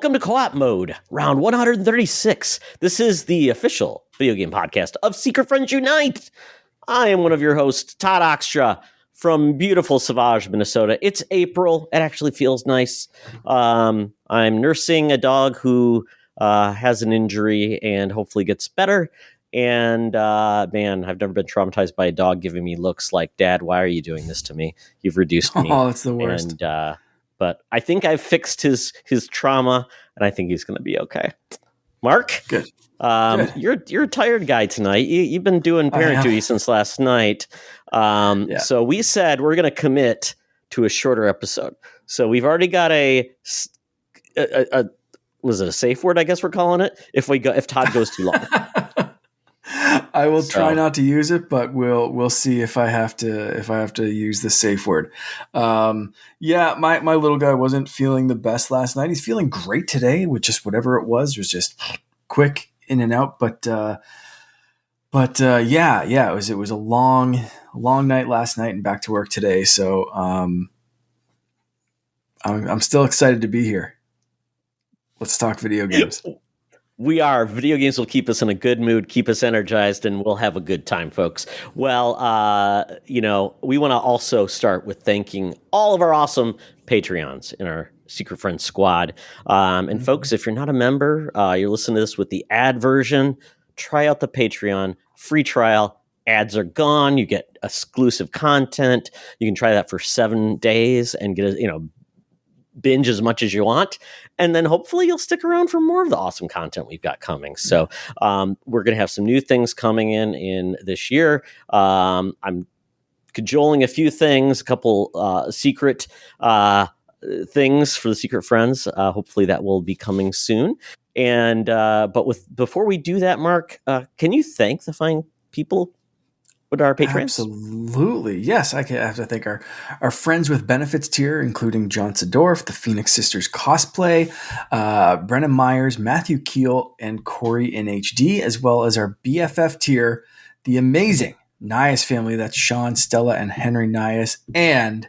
Welcome to Co-op Mode, round 136. This is the official video game podcast of Secret Friends Unite. I am one of your hosts, Todd Oxtra, from beautiful Sauvage, Minnesota. It's April. It actually feels nice. I'm nursing a dog who has an injury and hopefully gets better. And man, I've never been traumatized by a dog giving me looks like, "Dad, why are you doing this to me? You've reduced me." Oh, it's the worst. And but I think I've fixed his trauma, and I think he's going to be okay. Mark, Good. You're a tired guy tonight. You've been doing parent duty since last night. So we said we're going to commit to a shorter episode. So we've already got a was it a safe word? I guess we're calling it. If Todd goes too long. I will try not to use it, but we'll see if I have to use the safe word. My little guy wasn't feeling the best last night. He's feeling great today with just whatever it was just quick in and out. But it was a long night last night and back to work today. So I'm still excited to be here. Let's talk video games. We are. Video games will keep us in a good mood, keep us energized, and we'll have a good time, folks. Well, we want to also start with thanking all of our awesome Patreons in our Secret Friends squad. And folks, if you're not a member, you're listening to this with the ad version, try out the Patreon free trial. Ads are gone. You get exclusive content. You can try that for 7 days and get binge as much as you want, and then hopefully you'll stick around for more of the awesome content we've got coming. So we're going to have some new things coming in this year. I'm cajoling a few things, a couple secret things for the Secret Friends. Hopefully that will be coming soon. And before we do that, Mark, can you thank the fine people with our patrons? Absolutely. Yes, I have to thank our Friends with Benefits tier, including John Sedorf, the Phoenix Sisters Cosplay, Brennan Myers, Matthew Keel, and Corey in HD, as well as our BFF tier, the amazing Nias family. That's Sean, Stella, and Henry Nias, and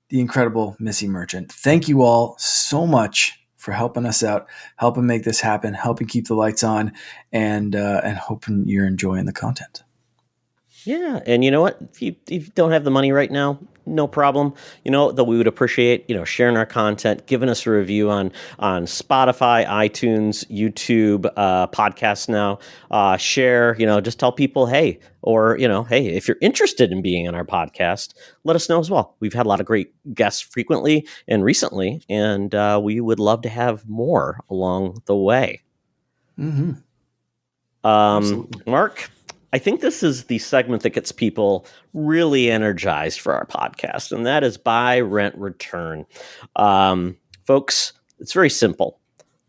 the incredible Missy Merchant. Thank you all so much for helping us out, helping make this happen, helping keep the lights on, and hoping you're enjoying the content. Yeah, and you know what? If you don't have the money right now, no problem. Though we would appreciate, sharing our content, giving us a review on Spotify, iTunes, YouTube, podcasts now. Share, just tell people, hey, or, hey, if you're interested in being on our podcast, let us know as well. We've had a lot of great guests frequently and recently, and we would love to have more along the way. Mm-hmm. Mark, I think this is the segment that gets people really energized for our podcast, and that is buy, rent, return. Folks, it's very simple.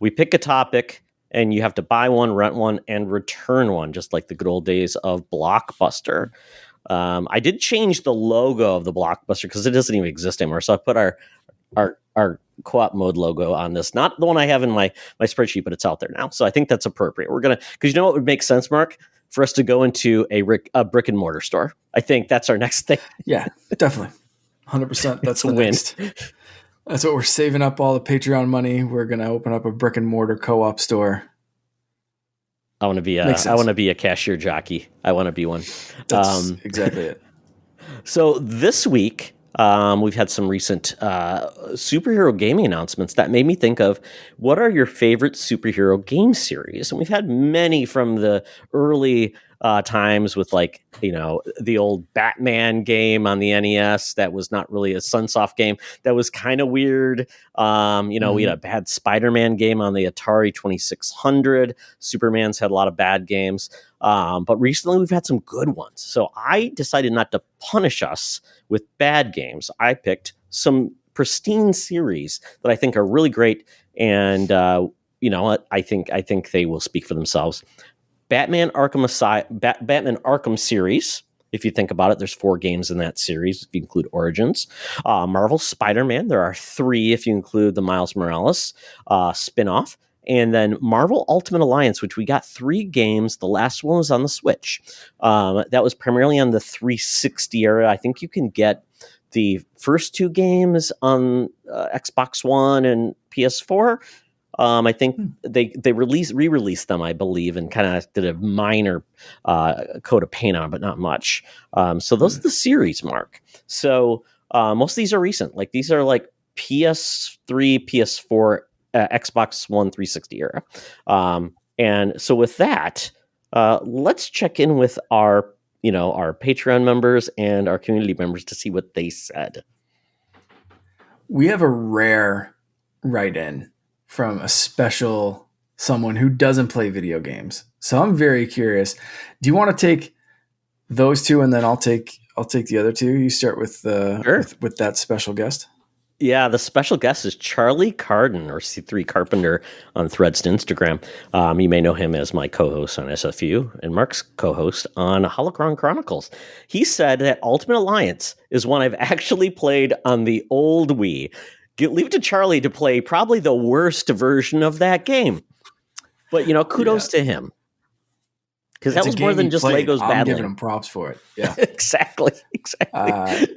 We pick a topic, and you have to buy one, rent one, and return one, just like the good old days of Blockbuster. I did change the logo of the Blockbuster because it doesn't even exist anymore, so I put our co-op mode logo on this. Not the one I have in my spreadsheet, but it's out there now. So I think that's appropriate. We're going to, because you know what would make sense, Mark? For us to go into a brick and mortar store. I think that's our next thing. Yeah, definitely. 100%. That's the next. That's what we're saving up all the Patreon money. We're going to open up a brick and mortar co-op store. I want to be a cashier jockey. I want to be one. That's exactly it. So this week, we've had some recent superhero gaming announcements that made me think of what are your favorite superhero game series? And we've had many from the early times with the old Batman game on the NES that was not really a Sunsoft game. That was kind of weird. We had a bad Spider-Man game on the Atari 2600. Superman's had a lot of bad games. But recently we've had some good ones. So I decided not to punish us with bad games. I picked some pristine series that I think are really great. And I think they will speak for themselves. Batman Arkham series. If you think about it, there's 4 games in that series if you include Origins. Marvel Spider-Man, there are 3 if you include the Miles Morales spinoff. And then Marvel Ultimate Alliance, which we got 3 games. The last one was on the Switch. That was primarily on the 360 era. I think you can get the first 2 games on Xbox One and PS4. I think they re-released them, I believe, and kind of did a minor coat of paint on, but not much. So those are the series, Mark. So most of these are recent. Like these are like PS3, PS4, Xbox One, 360 era. And so with that, let's check in with our Patreon members and our community members to see what they said. We have a rare write-in from a special someone who doesn't play video games. So I'm very curious. Do you want to take those two, and then I'll take the other two? You start with Sure. with that special guest. Yeah, the special guest is Charlie Carden, or C3 Carpenter on Threads and Instagram. You may know him as my co-host on SFU and Mark's co-host on Holocron Chronicles. He said that Ultimate Alliance is one I've actually played on the old Wii. Leave it to Charlie to play probably the worst version of that game. But, kudos to him. Because that was more than just Legos battling. I'm giving him props for it. Yeah, exactly.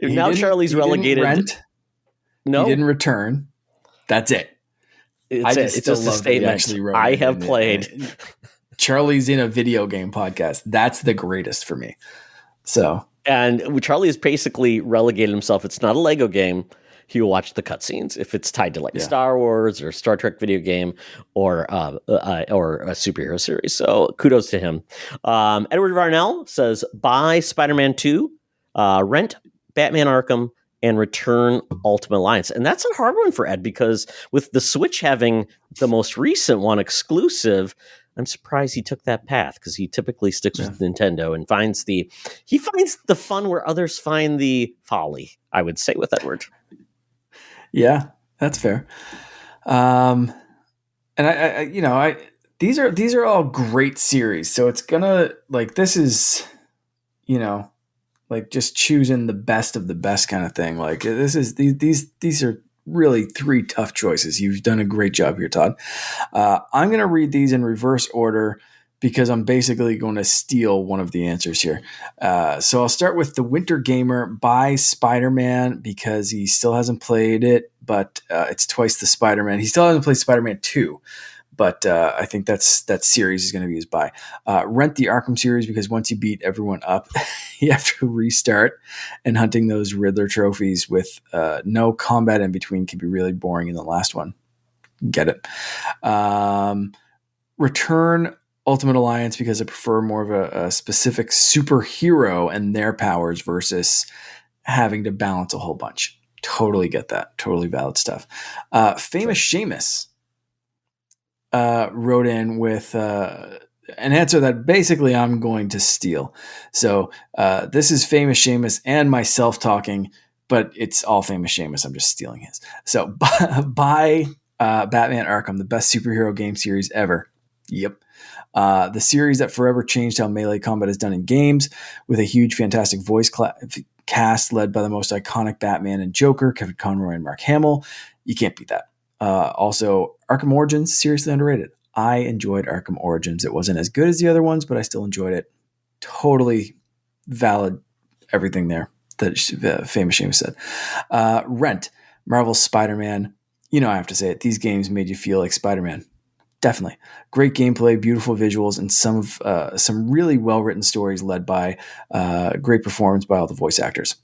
Now Charlie's relegated. No, he didn't return. That's it. It's just a statement. I have played. Charlie's in a video game podcast. That's the greatest for me. So, and Charlie has basically relegated himself. It's not a Lego game. He will watch the cutscenes if it's tied to Star Wars or Star Trek video game or a superhero series. So kudos to him. Edward Varnell says, buy Spider-Man 2, rent Batman Arkham, and return Ultimate Alliance. And that's a hard one for Ed because with the Switch having the most recent one exclusive, I'm surprised he took that path because he typically sticks with Nintendo and finds the fun where others find the folly, I would say, with Edward. Yeah, that's fair. And these are all great series. So it's gonna this is, just choosing the best of the best kind of thing. Like these are really three tough choices. You've done a great job here, Todd. I'm going to read these in reverse order because I'm basically going to steal one of the answers here. So I'll start with The Winter Gamer by Spider-Man because he still hasn't played it, but it's twice the Spider-Man. He still hasn't played Spider-Man 2. But I think that series is going to be his buy. Rent the Arkham series because once you beat everyone up, you have to restart. And hunting those Riddler trophies with no combat in between can be really boring in the last one. Get it. Return Ultimate Alliance because I prefer more of a specific superhero and their powers versus having to balance a whole bunch. Totally get that. Totally valid stuff. Famous Seamus wrote in with an answer that basically I'm going to steal. So this is Famous Seamus and myself talking, but it's all Famous Seamus. I'm just stealing his. So buy Batman Arkham, the best superhero game series ever. Yep. The series that forever changed how melee combat is done in games with a huge, fantastic voice cast led by the most iconic Batman and Joker, Kevin Conroy and Mark Hamill. You can't beat that. Also, Arkham Origins, seriously underrated. I enjoyed Arkham Origins. It wasn't as good as the other ones, but I still enjoyed it. Totally valid everything there that Famous Seamus said. Rent, Marvel's Spider-Man. I have to say it. These games made you feel like Spider-Man. Definitely. Great gameplay, beautiful visuals, and some really well-written stories led by great performance by all the voice actors.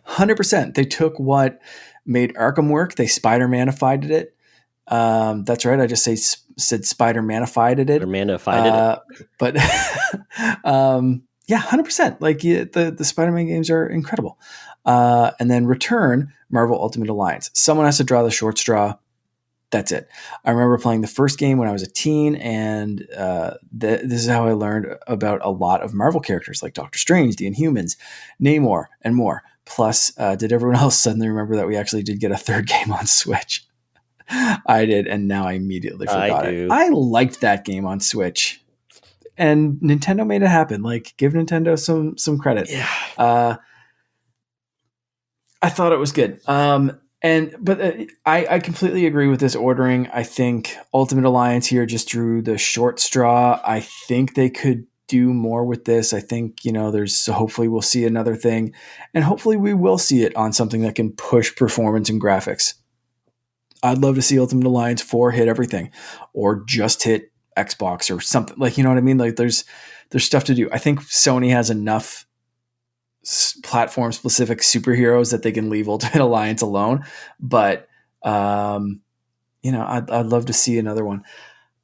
100%. They took what made Arkham work. They Spider-Manified it. That's right. I just said Spider-Manified it. Spider-Manified it. But yeah, 100%. Like the Spider-Man games are incredible. And then Return, Marvel Ultimate Alliance. Someone has to draw the short straw. That's it. I remember playing the first game when I was a teen, and this is how I learned about a lot of Marvel characters like Doctor Strange, the Inhumans, Namor, and more. Plus, did everyone else suddenly remember that we actually did get a third game on Switch? I did, and now I immediately forgot it. I liked that game on Switch, and Nintendo made it happen. Like, give Nintendo some credit. Yeah. I thought it was good. But I completely agree with this ordering. I think Ultimate Alliance here just drew the short straw. I think they could do more with this. I think, hopefully we'll see another thing, and hopefully we will see it on something that can push performance and graphics. I'd love to see Ultimate Alliance 4 hit everything, or just hit Xbox or something. Like, you know what I mean? Like, there's stuff to do. I think Sony has enough platform specific superheroes that they can leave Ultimate Alliance alone. But I'd love to see another one.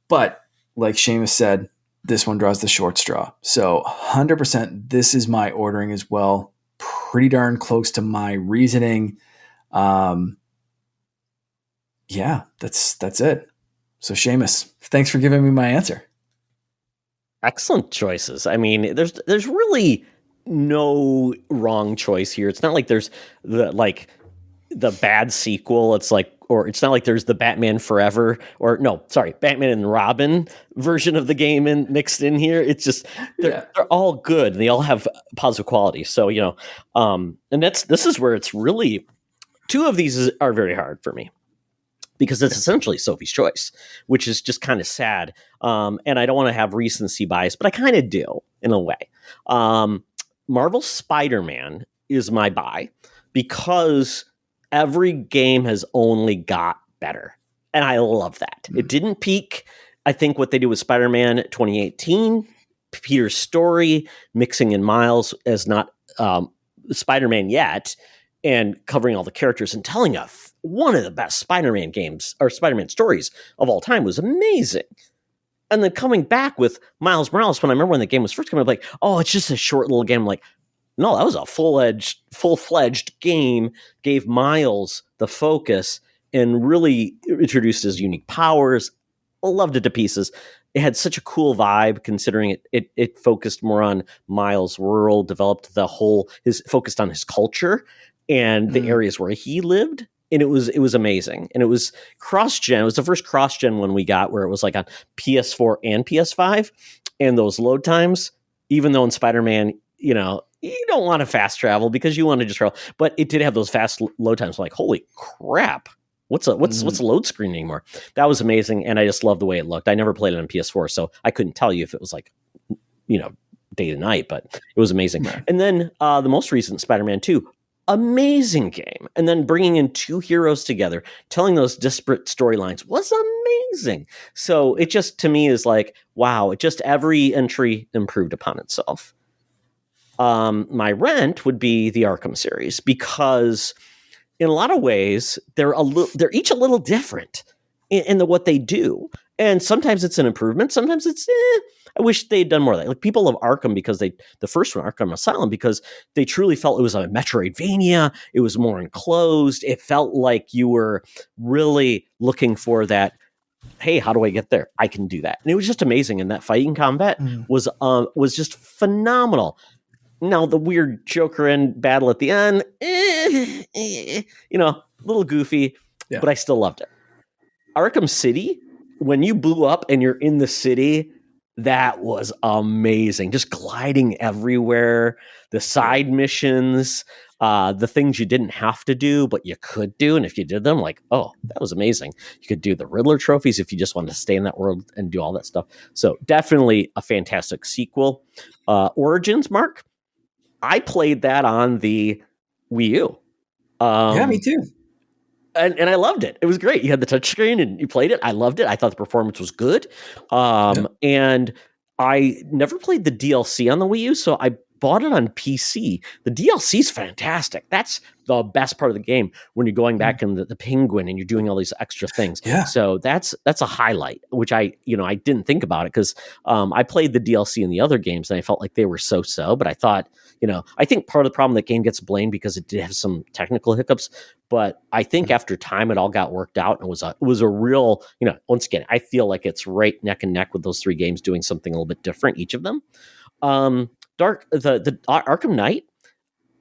But like Seamus said, this one draws the short straw. So 100%, this is my ordering as well. Pretty darn close to my reasoning. Yeah, that's it. So Seamus, thanks for giving me my answer. Excellent choices. I mean, there's really no wrong choice here. It's not like there's the bad sequel. It's like, or it's not like there's the Batman Forever, or no, sorry, Batman and Robin version of the game mixed in here. It's just they're all good and they all have positive qualities. So and this is where it's really, two of these are very hard for me, because it's essentially Sophie's Choice, which is just kind of sad. And I don't want to have recency bias, but I kind of do in a way. Marvel's Spider-Man is my buy, because every game has only got better. And I love that. It didn't peak. I think what they did with Spider-Man 2018, Peter's story, mixing in Miles as not Spider-Man yet, and covering all the characters and telling one of the best Spider-Man games or Spider-Man stories of all time was amazing. And then coming back with Miles Morales, when I remember when the game was first coming up, like, oh, it's just a short little game. I'm like, no, that was a full-fledged game, gave Miles the focus and really introduced his unique powers. I loved it to pieces. It had such a cool vibe, considering it focused more on Miles' world, developed focused on his culture and the areas where he lived. And it was amazing. And it was cross-gen. It was the first cross-gen one we got, where it was like on PS4 and PS5. And those load times, even though in Spider-Man, you don't want to fast travel because you want to just travel, but it did have those fast load times. Like, holy crap. What's a load screen anymore? That was amazing. And I just love the way it looked. I never played it on PS4, so I couldn't tell you if it was like, day to night, but it was amazing. Right. And then the most recent Spider-Man 2, amazing game. And then bringing in two heroes together, telling those disparate storylines was amazing. So it just, to me, is like, wow, every entry improved upon itself. My rent would be the Arkham series, because in a lot of ways they're each a little different in what they do, and sometimes it's an improvement, sometimes it's I wish they'd done more of that. Like, people love Arkham because the first one, Arkham Asylum, because they truly felt it was a Metroidvania. It was more enclosed. It felt like you were really looking for that. Hey, how do I get there? I can do that. And it was just amazing. And that fighting combat was just phenomenal. Now, the weird Joker and battle at the end, a little goofy, but I still loved it. Arkham City, when you blew up and you're in the city, that was amazing. Just gliding everywhere, the side missions, the things you didn't have to do, but you could do. And if you did them, like, oh, that was amazing. You could do the Riddler trophies if you just wanted to stay in that world and do all that stuff. So definitely a fantastic sequel. Origins, Mark, I played that on the Wii U. Yeah, me too. And I loved it. It was great. You had the touchscreen and you played it. I loved it. I thought the performance was good. And I never played the DLC on the Wii U, so I bought it on PC. The DLC is fantastic. That's the best part of the game, when you're going back in the Penguin and you're doing all these extra things. Yeah. So that's a highlight, which I didn't think about it, because I played the DLC in the other games and I felt like they were so, but I thought, I think part of the problem, that game gets blamed because it did have some technical hiccups, but I think after time it all got worked out, and it was a real, once again, I feel like it's right neck and neck with those three games, doing something a little bit different, each of them. The Arkham Knight,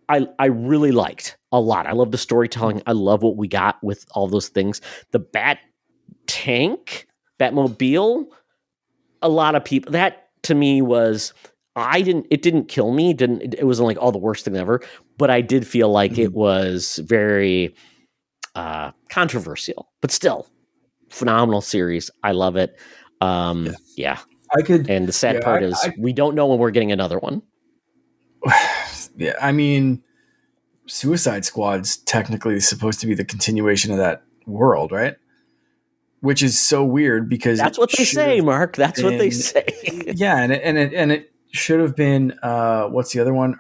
I really liked a lot. I love the storytelling. I love what we got with all those things. The Batmobile, a lot of people, that to me was, it didn't kill me. It wasn't like, the worst thing ever, but I did feel like it was very controversial, but still phenomenal series. I love it. Yeah. And the sad part is we don't know when we're getting another one. Yeah, I mean, Suicide Squad's technically supposed to be the continuation of that world, right? which is so weird because That's it what they should say, have Mark. That's what they been, say. yeah, and it should have been what's the other one?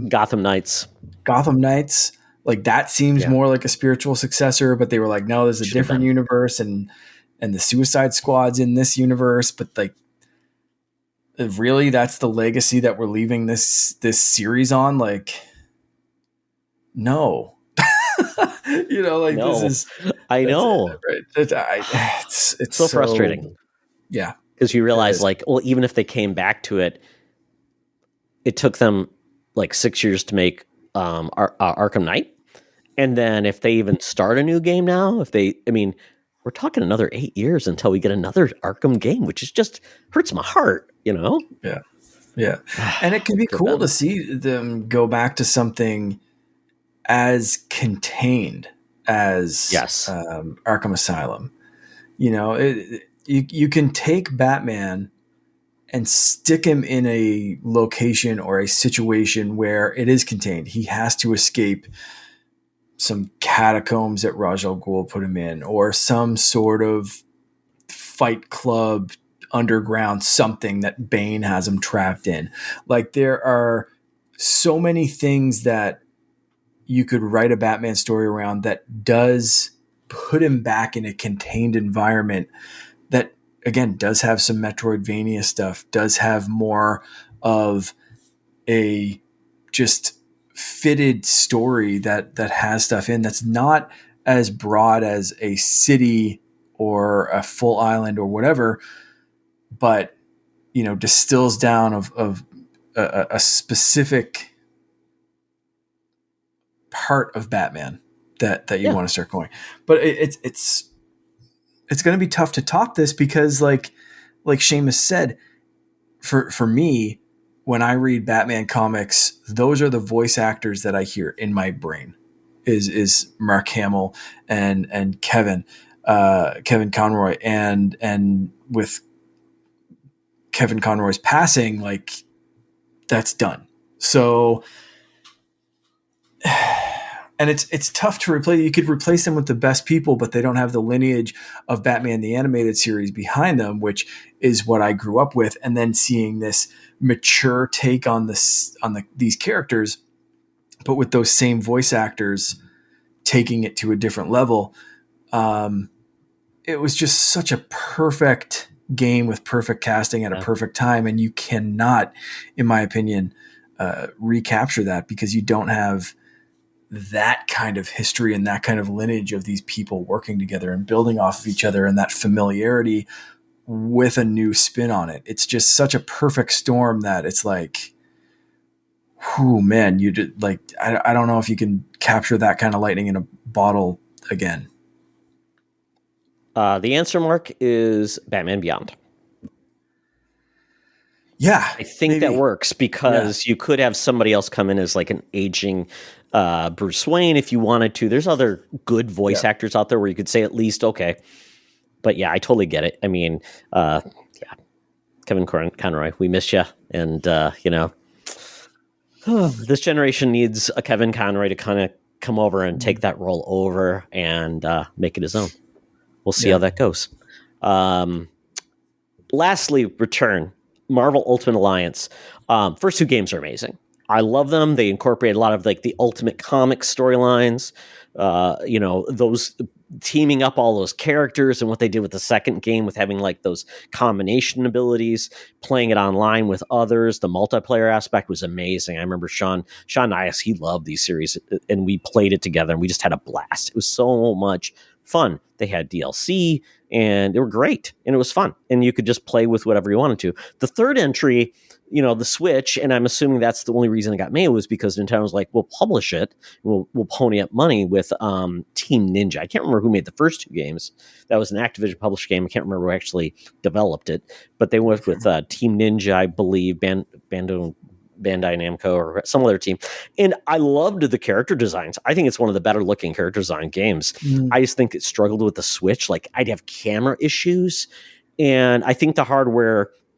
Gotham Knights. Gotham Knights. Like that seems Yeah. more like a spiritual successor, but they were like, no, there's a Should have different been. universe, and the Suicide Squad's in this universe, but like really that's the legacy that we're leaving this series on? Like, no. Like this No, is I that's it, know. right? It's So so, frustrating yeah, because you it realize, is. like, well, even if they came back to it, it took them like 6 years to make Arkham Knight. And then if they even start a new game now, we're talking another 8 years until we get another Arkham game, which is just hurts my heart, Yeah. Yeah. And it could be For cool to them. see them go back to something as contained as Yes. Arkham Asylum. You can take Batman and stick him in a location or a situation where it is contained. He has to escape some catacombs that Ra's al Ghul put him in, or some sort of fight club underground something that Bane has him trapped in. Like there are so many things that you could write a Batman story around that does put him back in a contained environment that again does have some Metroidvania stuff, does have more of a just fitted story that has stuff in that's not as broad as a city or a full island or whatever, but distills down of a specific part of Batman that you Yeah. want to start going. But it's going to be tough to top this because like Seamus said, for me, when I read Batman comics, those are the voice actors that I hear in my brain. Is Mark Hamill and Kevin Conroy, and with Kevin Conroy's passing, like that's done. So, and it's tough to replace. You could replace them with the best people, but they don't have the lineage of Batman the animated series behind them, which is what I grew up with. And then seeing this mature take on these characters, but with those same voice actors taking it to a different level. It was just such a perfect game with perfect casting at a Yeah. perfect time. And you cannot, in my opinion, recapture that because you don't have that kind of history and that kind of lineage of these people working together and building off of each other and that familiarity with a new spin on it. It's just such a perfect storm that it's like, whew, man, you did like, I don't know if you can capture that kind of lightning in a bottle again. The answer, Mark, is Batman Beyond. Yeah, I think that maybe. works because you could have somebody else come in as like an aging Bruce Wayne if you wanted to. There's other good voice actors out there where you could say at least, okay. But yeah, I totally get it. I mean, yeah, Kevin Conroy, we miss you. And, this generation needs a Kevin Conroy to kind of come over and take that role over and make it his own. We'll see how that goes. Lastly, Return, Marvel Ultimate Alliance. First two games are amazing. I love them. They incorporate a lot of like the Ultimate Comic storylines. Those teaming up all those characters and what they did with the second game with having like those combination abilities, playing it online with others. The multiplayer aspect was amazing. I remember Sean Nias, he loved these series and we played it together and we just had a blast. It was so much fun. They had DLC and they were great and it was fun and you could just play with whatever you wanted to. The third entry, the Switch, and I'm assuming that's the only reason it got made was because Nintendo was like, we'll publish it, we'll pony up money with Team Ninja. I can't remember who made the first two games. That was an Activision published game. I can't remember who actually developed it, but they went with Team Ninja, I believe, Bandai Namco or some other team. And I loved the character designs. I think it's one of the better looking character design games. I just think it struggled with the Switch. Like I'd have camera issues. And I think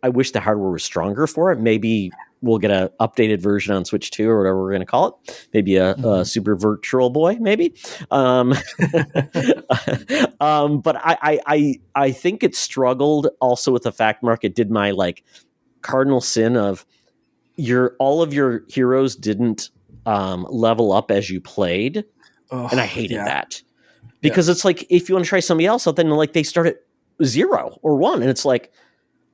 I wish the hardware was stronger for it. Maybe we'll get a updated version on Switch 2 or whatever we're going to call it. Maybe a super virtual boy, maybe. But I think it struggled also with the fact, Mark, it did my like cardinal sin of all of your heroes didn't level up as you played. And I hated that. Because it's like, if you want to try somebody else, then like they start at 0 or 1. And it's like,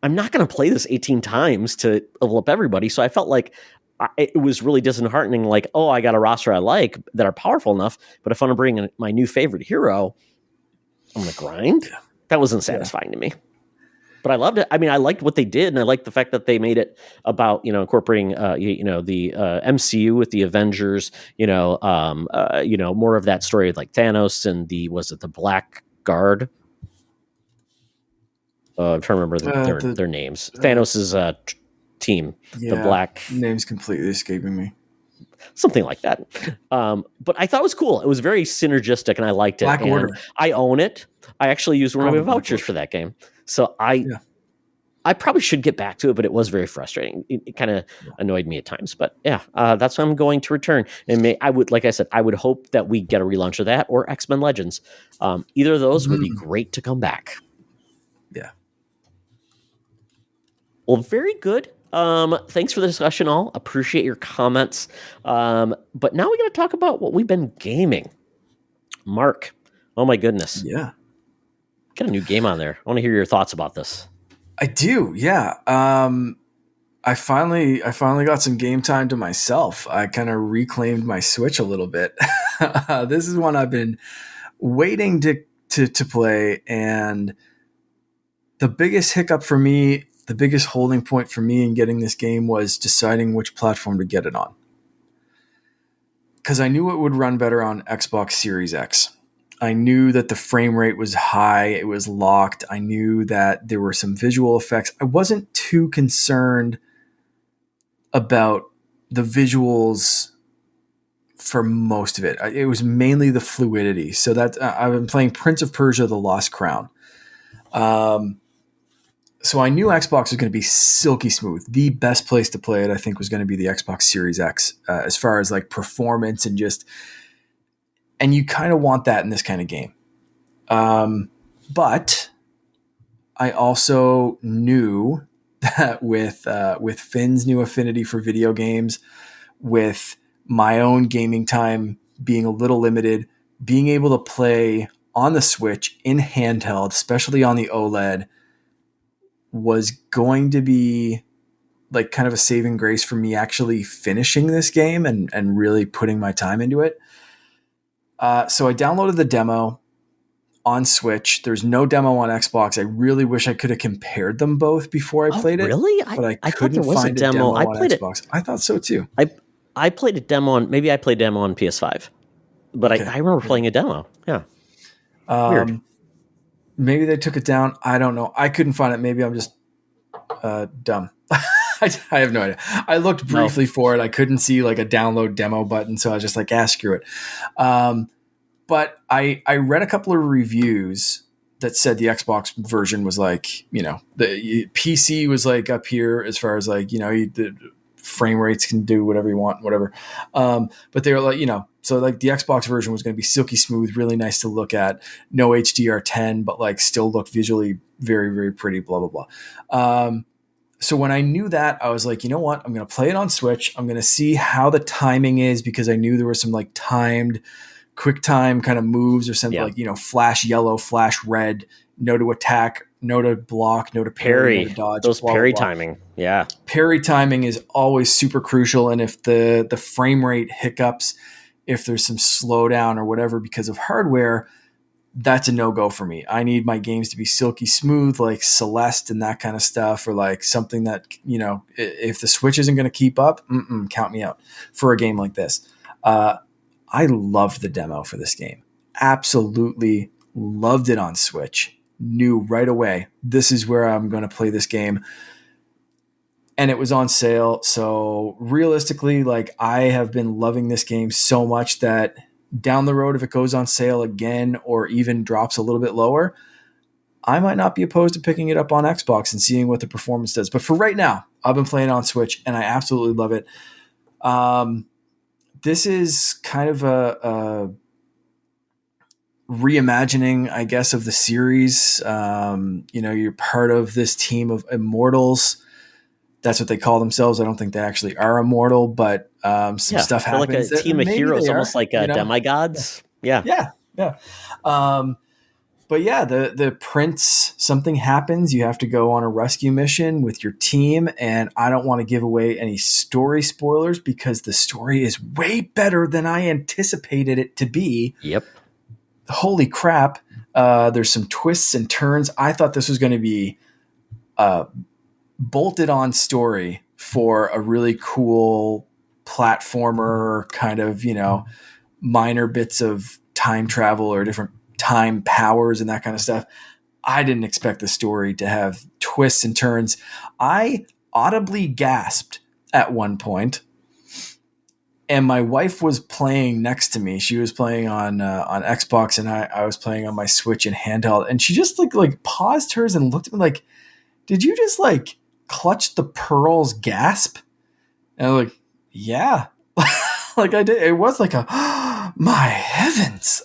I'm not going to play this 18 times to level up everybody. So I felt like it was really disheartening. Like, oh, I got a roster I like that are powerful enough. But if I want to bring in my new favorite hero, I'm going to grind. That wasn't satisfying to me. But I loved it. I mean, I liked what they did, and I liked the fact that they made it about, incorporating, the MCU with the Avengers, more of that story like Thanos and the Black Guard? I'm trying to remember their names. Thanos' team, the Black... Name's completely escaping me. Something like that. But I thought it was cool. It was very synergistic, and I liked it. Black Order. I own it. I actually used one of my vouchers for that game. So I probably should get back to it, but it was very frustrating. It kind of annoyed me at times. But that's what I'm going to return. And I would hope that we get a relaunch of that or X-Men Legends. Either of those would be great to come back. Yeah. Well, very good. Thanks for the discussion, all. Appreciate your comments. But now we got to talk about what we've been gaming. Mark, oh my goodness. Yeah. Got a new game on there. I want to hear your thoughts about this. I do, yeah. I finally got some game time to myself. I kind of reclaimed my Switch a little bit. This is one I've been waiting to play, and the biggest hiccup for me, the biggest holding point for me in getting this game was deciding which platform to get it on. Because I knew it would run better on Xbox Series X. I knew that the frame rate was high. It was locked. I knew that there were some visual effects. I wasn't too concerned about the visuals for most of it. It was mainly the fluidity. So that I've been playing Prince of Persia: The Lost Crown. So I knew Xbox was going to be silky smooth. The best place to play it, I think, was going to be the Xbox Series X, as far as like performance and just. And you kind of want that in this kind of game. But I also knew that with Finn's new affinity for video games, with my own gaming time being a little limited, being able to play on the Switch in handheld, especially on the OLED, was going to be like kind of a saving grace for me actually finishing this game and really putting my time into it. So I downloaded the demo on Switch. There's no demo on Xbox. I really wish I could have compared them both before I played it. Really? But I couldn't find a demo on Xbox. I thought so too. I played a demo on, maybe I played demo on PS5, but okay. I remember playing a demo. Yeah. Weird. Maybe they took it down. I don't know. I couldn't find it. Maybe I'm just dumb. I have no idea. I looked briefly for it. I couldn't see like a download demo button. So I was just like, screw it. But I read a couple of reviews that said the Xbox version was like, the PC was like up here as far as like, the frame rates can do whatever you want, whatever. But they were like, so like the Xbox version was going to be silky smooth, really nice to look at, no HDR10, but like still look visually very, very pretty, blah, blah, blah. So when I knew that, I was like, you know what? I'm going to play it on Switch. I'm going to see how the timing is, because I knew there was some like timed quick time kind of moves or something like, flash yellow, flash red, no to attack, no to block, no to parry, no to dodge. Those parry timing. Yeah. Parry timing is always super crucial. And if the frame rate hiccups, if there's some slowdown or whatever because of hardware, that's a no-go for me. I need my games to be silky smooth, like Celeste and that kind of stuff, or like something that, if the Switch isn't going to keep up, count me out for a game like this. I loved the demo for this game. Absolutely loved it on Switch. Knew right away, this is where I'm going to play this game. And it was on sale. So realistically, like I have been loving this game so much that down the road, if it goes on sale again or even drops a little bit lower, I might not be opposed to picking it up on Xbox and seeing what the performance does. But for right now, I've been playing on Switch and I absolutely love it. This is kind of a reimagining, I guess, of the series. You're part of this team of immortals. That's what they call themselves. I don't think they actually are immortal, but some stuff they're like a happens that team of maybe heroes, they are. almost like demigods. Yeah. Yeah. But yeah, the prince, something happens. You have to go on a rescue mission with your team, and I don't want to give away any story spoilers because the story is way better than I anticipated it to be. Yep. Holy crap. There's some twists and turns. I thought this was going to be a bolted on story for a really cool platformer, kind of, minor bits of time travel or different time powers and that kind of stuff. I didn't expect the story to have twists and turns. I audibly gasped at one point, and my wife was playing next to me. She was playing on Xbox, and I was playing on my Switch and handheld. And she just like paused hers and looked at me like, "Did you just like clutch the pearls gasp?" And I'm like, "Yeah." Like I did. It was like a my heavens.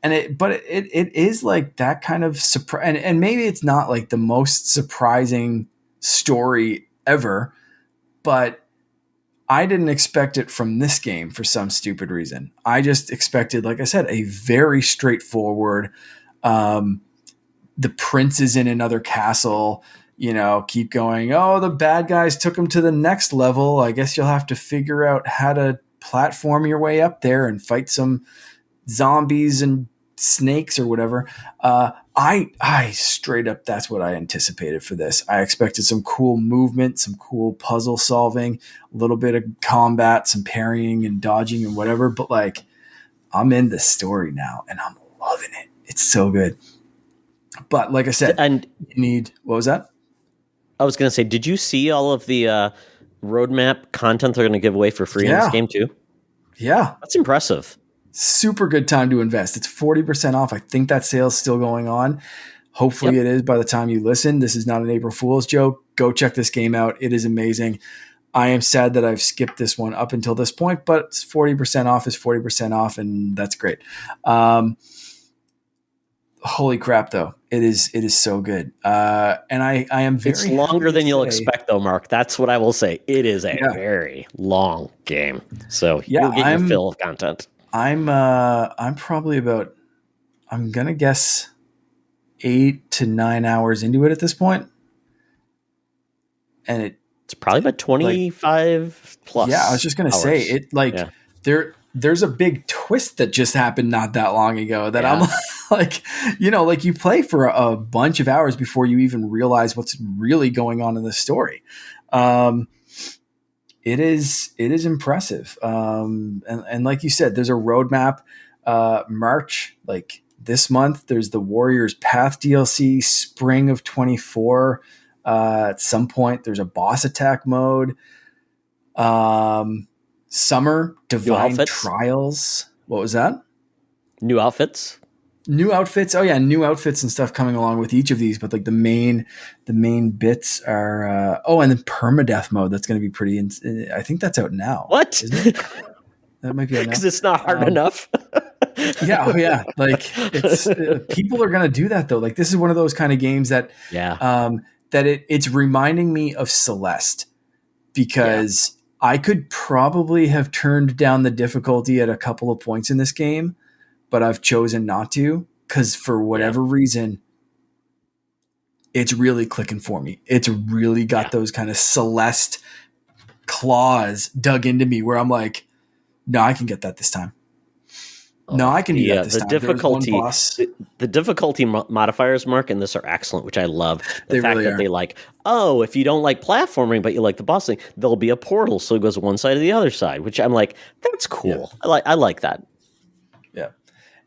But it is like that kind of surprise, and maybe it's not like the most surprising story ever, but I didn't expect it from this game for some stupid reason. I just expected, like I said, a very straightforward, the prince is in another castle, keep going. Oh, the bad guys took him to the next level. I guess you'll have to figure out how to platform your way up there and fight some zombies and snakes or whatever. I straight up, that's what I anticipated for this. I expected some cool movement, some cool puzzle solving, a little bit of combat, some parrying and dodging and whatever. But like, I'm in the story now and I'm loving it. It's so good. But like I said, And what was that? I was going to say, did you see all of the roadmap content they're going to give away for free in this game too? Yeah. That's impressive. Super good time to invest. It's 40% off. I think that sale's still going on. Hopefully it is by the time you listen. This is not an April Fool's joke. Go check this game out. It is amazing. I am sad that I've skipped this one up until this point, but 40% off is 40% off, and that's great. Holy crap, though. It is so good. And I am very It's longer than you'll expect, though, Mark. That's what I will say. It is a very long game. So you'll get your fill of content. I'm probably about, I'm going to guess 8 to 9 hours into it at this point. And it's probably about 25 plus. Yeah, I was just going to say it there's a big twist that just happened not that long ago that I'm like, like you play for a bunch of hours before you even realize what's really going on in the story. It is impressive. And like you said, there's a roadmap. March, like this month, there's the Warriors Path DLC, spring of 24. At some point, there's a boss attack mode. Summer, Divine Trials. What was that? New outfits. Oh yeah, new outfits and stuff coming along with each of these. But like the main bits are and then permadeath mode. That's going to be pretty. I think that's out now. What? Isn't it? That might be out now because it's not hard enough. Yeah. Like it's people are going to do that though. Like this is one of those kind of games that that it's reminding me of Celeste because I could probably have turned down the difficulty at a couple of points in this game, but I've chosen not to because for whatever reason, it's really clicking for me. It's really got those kind of Celeste claws dug into me where I'm like, no, I can get that this time. No, I can do that this time. The difficulty modifiers, Mark, in this are excellent, which I love. The fact that they like, if you don't like platforming, but you like the boss thing, there'll be a portal, so it goes one side to the other side, which I'm like, that's cool. Yeah. I like that.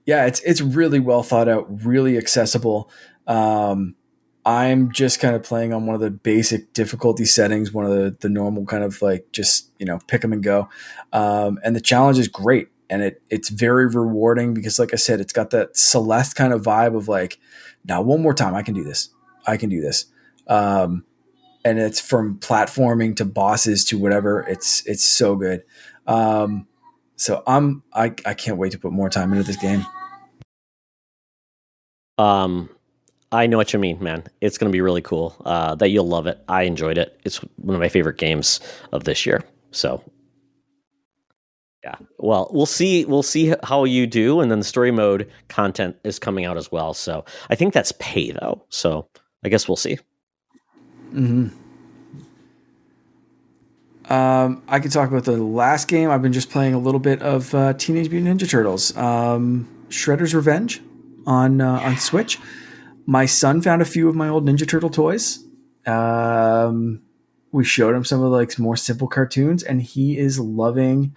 Yeah, it's really well thought out, really accessible. I'm just kind of playing on one of the basic difficulty settings, one of the normal kind of like just, pick them and go. And the challenge is great. and it's very rewarding because, like I said, it's got that Celeste kind of vibe of like, now one more time, I can do this. I can do this. And it's from platforming to bosses to whatever. It's so good. So I can't wait to put more time into this game. Um, I know what you mean, man. It's going to be really cool. That you'll love it. I enjoyed it. It's one of my favorite games of this year. So yeah. Well, we'll see. We'll see how you do, and then the story mode content is coming out as well. So I think that's pay though. So I guess we'll see. Mm-hmm. I can talk about the last game. I've been just playing a little bit of Teenage Mutant Ninja Turtles, Shredder's Revenge on Switch. My son found a few of my old Ninja Turtle toys. We showed him some of like more simple cartoons, and he is loving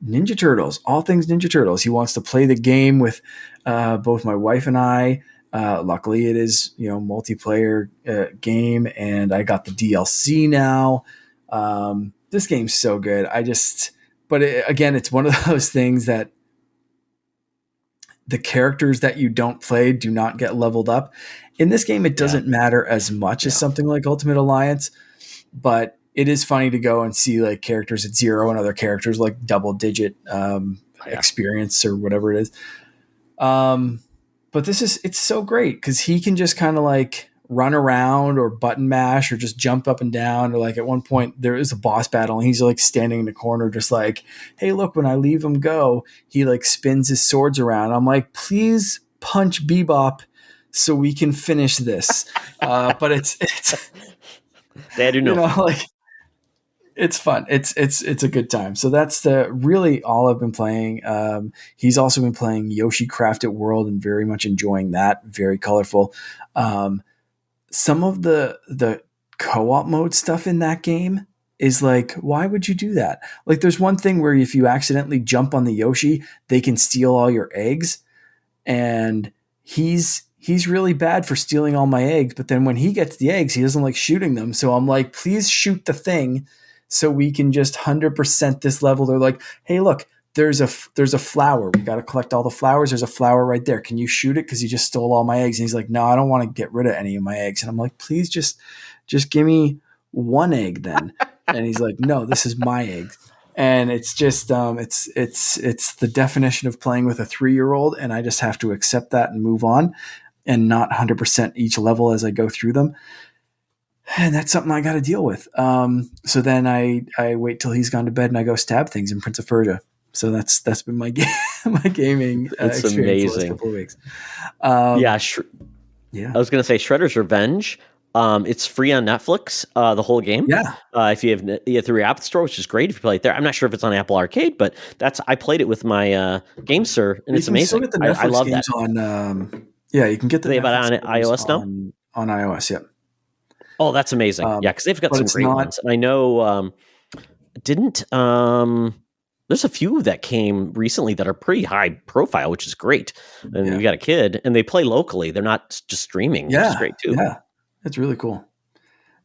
Ninja Turtles, all things Ninja Turtles. He wants to play the game with both my wife and I. Luckily, it is multiplayer game, and I got the DLC now. This game's so good. Again, it's one of those things that the characters that you don't play do not get leveled up. In this game, it doesn't matter as much as something like Ultimate Alliance, but it is funny to go and see like characters at 0 and other characters like double digit experience or whatever it is. But it's so great because he can just kind of like run around or button mash or just jump up and down. Or like at one point there is a boss battle and he's like standing in the corner just like, hey, look, when I leave him go, he like spins his swords around. I'm like, please punch Bebop so we can finish this. But it's they do know, like it's fun. It's a good time. So that's really all I've been playing. He's also been playing Yoshi Crafted World and very much enjoying that. Very colorful. Some of the co-op mode stuff in that game is like, why would you do that? Like there's one thing where if you accidentally jump on the Yoshi, they can steal all your eggs. And he's really bad for stealing all my eggs. But then when he gets the eggs, he doesn't like shooting them. So I'm like, please shoot the thing so we can just 100% this level. They're like, hey, look, there's a flower. We got to collect all the flowers. There's a flower right there. Can you shoot it? Because you just stole all my eggs. And he's like, no, I don't want to get rid of any of my eggs. And I'm like, please just give me one egg then. And he's like, no, this is my egg. And it's just it's the definition of playing with a 3-year-old. And I just have to accept that and move on and not 100% each level as I go through them. And that's something I got to deal with. So then I wait till he's gone to bed and I go stab things in Prince of Persia. So that's been my gaming experience amazing. the last couple of weeks. I was going to say Shredder's Revenge. It's free on Netflix, the whole game. Yeah. If you have through your App Store, which is great if you play it there. I'm not sure if it's on Apple Arcade, but I played it with my GameSir, and it's amazing. You can still get the Netflix I love games that. On you can get the Netflix on iOS now. On iOS, yeah. Oh, that's amazing. Because they've got some great ones. And I know there's a few that came recently that are pretty high profile, which is great. And you got a kid, and they play locally. They're not just streaming, which is great too. Yeah, that's really cool.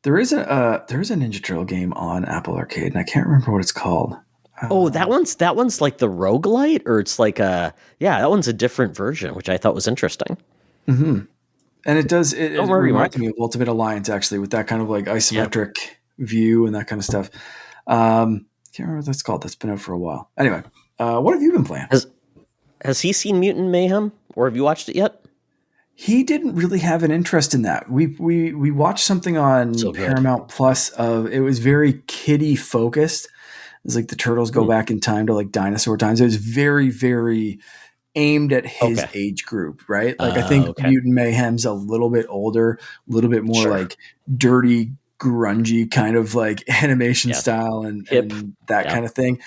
There is a Ninja Turtle game on Apple Arcade, and I can't remember what it's called. That one's like the roguelite, or it's like that one's a different version, which I thought was interesting. Mm-hmm. And it reminds me of Ultimate Alliance, actually, with that kind of like isometric view and that kind of stuff. Can't remember what that's called. That's been out for a while. Anyway, what have you been playing? Has he seen Mutant Mayhem, or have you watched it yet? He didn't really have an interest in that. We watched something on Paramount Plus. It was very kiddie focused. It was like the turtles go back in time to like dinosaur times. It was very, very aimed at his age group, right? Like I think Mutant Mayhem's a little bit older, a little bit more like dirty, grungy kind of like animation style and that kind of thing.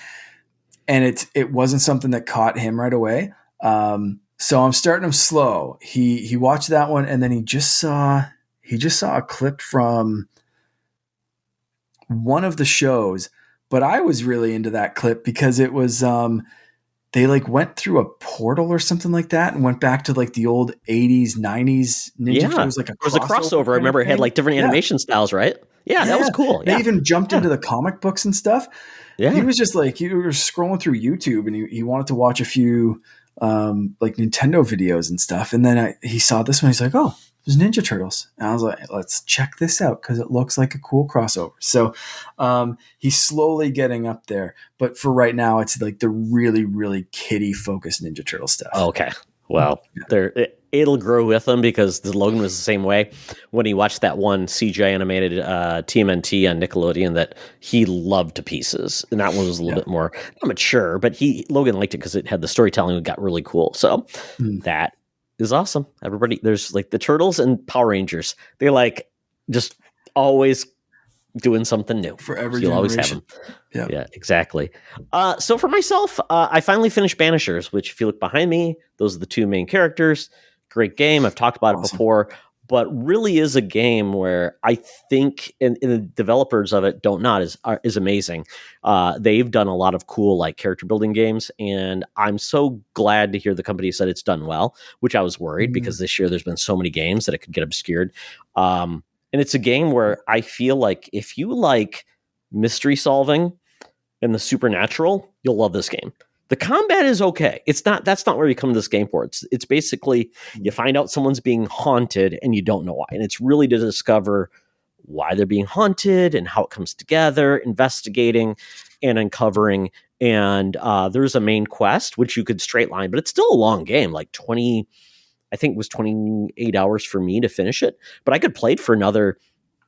And it wasn't something that caught him right away. So I'm starting him slow. He watched that one, and then he just saw a clip from one of the shows. But I was really into that clip because it was they like went through a portal or something like that and went back to like the old 80s, 90s Ninja. Yeah. It was like a There was a crossover crossover. I kind of remember it had thing. like different Yeah. animation styles, right? Yeah, that was Yeah. cool. They Yeah. even jumped Yeah. into the comic books and stuff. He Yeah. was just like, he was scrolling through YouTube and he wanted to watch a few like Nintendo videos and stuff. And then he saw this one. He's like, oh, there's Ninja Turtles. And I was like, let's check this out because it looks like a cool crossover. So he's slowly getting up there. But for right now, it's like the really, really kiddie focused Ninja Turtle stuff. Okay. Well, it'll grow with them because the Logan was the same way. When he watched that one CGI animated TMNT on Nickelodeon that he loved to pieces, and that one was a little bit more not mature, but Logan liked it because it had the storytelling that got really cool. So that is awesome. Everybody, there's like the Turtles and Power Rangers. They like just always doing something new. For every You'll always have generation. them. Yeah, exactly. So for myself, I finally finished Banishers, which if you look behind me, those are the two main characters. Great game. I've talked about it before, but really is a game where I think, and the developers of it don't not is amazing. They've done a lot of cool like character building games, and I'm so glad to hear the company said it's done well, which I was worried because this year there's been so many games that it could get obscured. And it's a game where I feel like if you like mystery solving and the supernatural, you'll love this game. The combat is okay. That's not where you come to this game for. It's basically you find out someone's being haunted and you don't know why. And it's really to discover why they're being haunted and how it comes together, investigating and uncovering. And there's a main quest, which you could straight line, but it's still a long game, like 20, I think it was 28 hours for me to finish it, but I could play it for another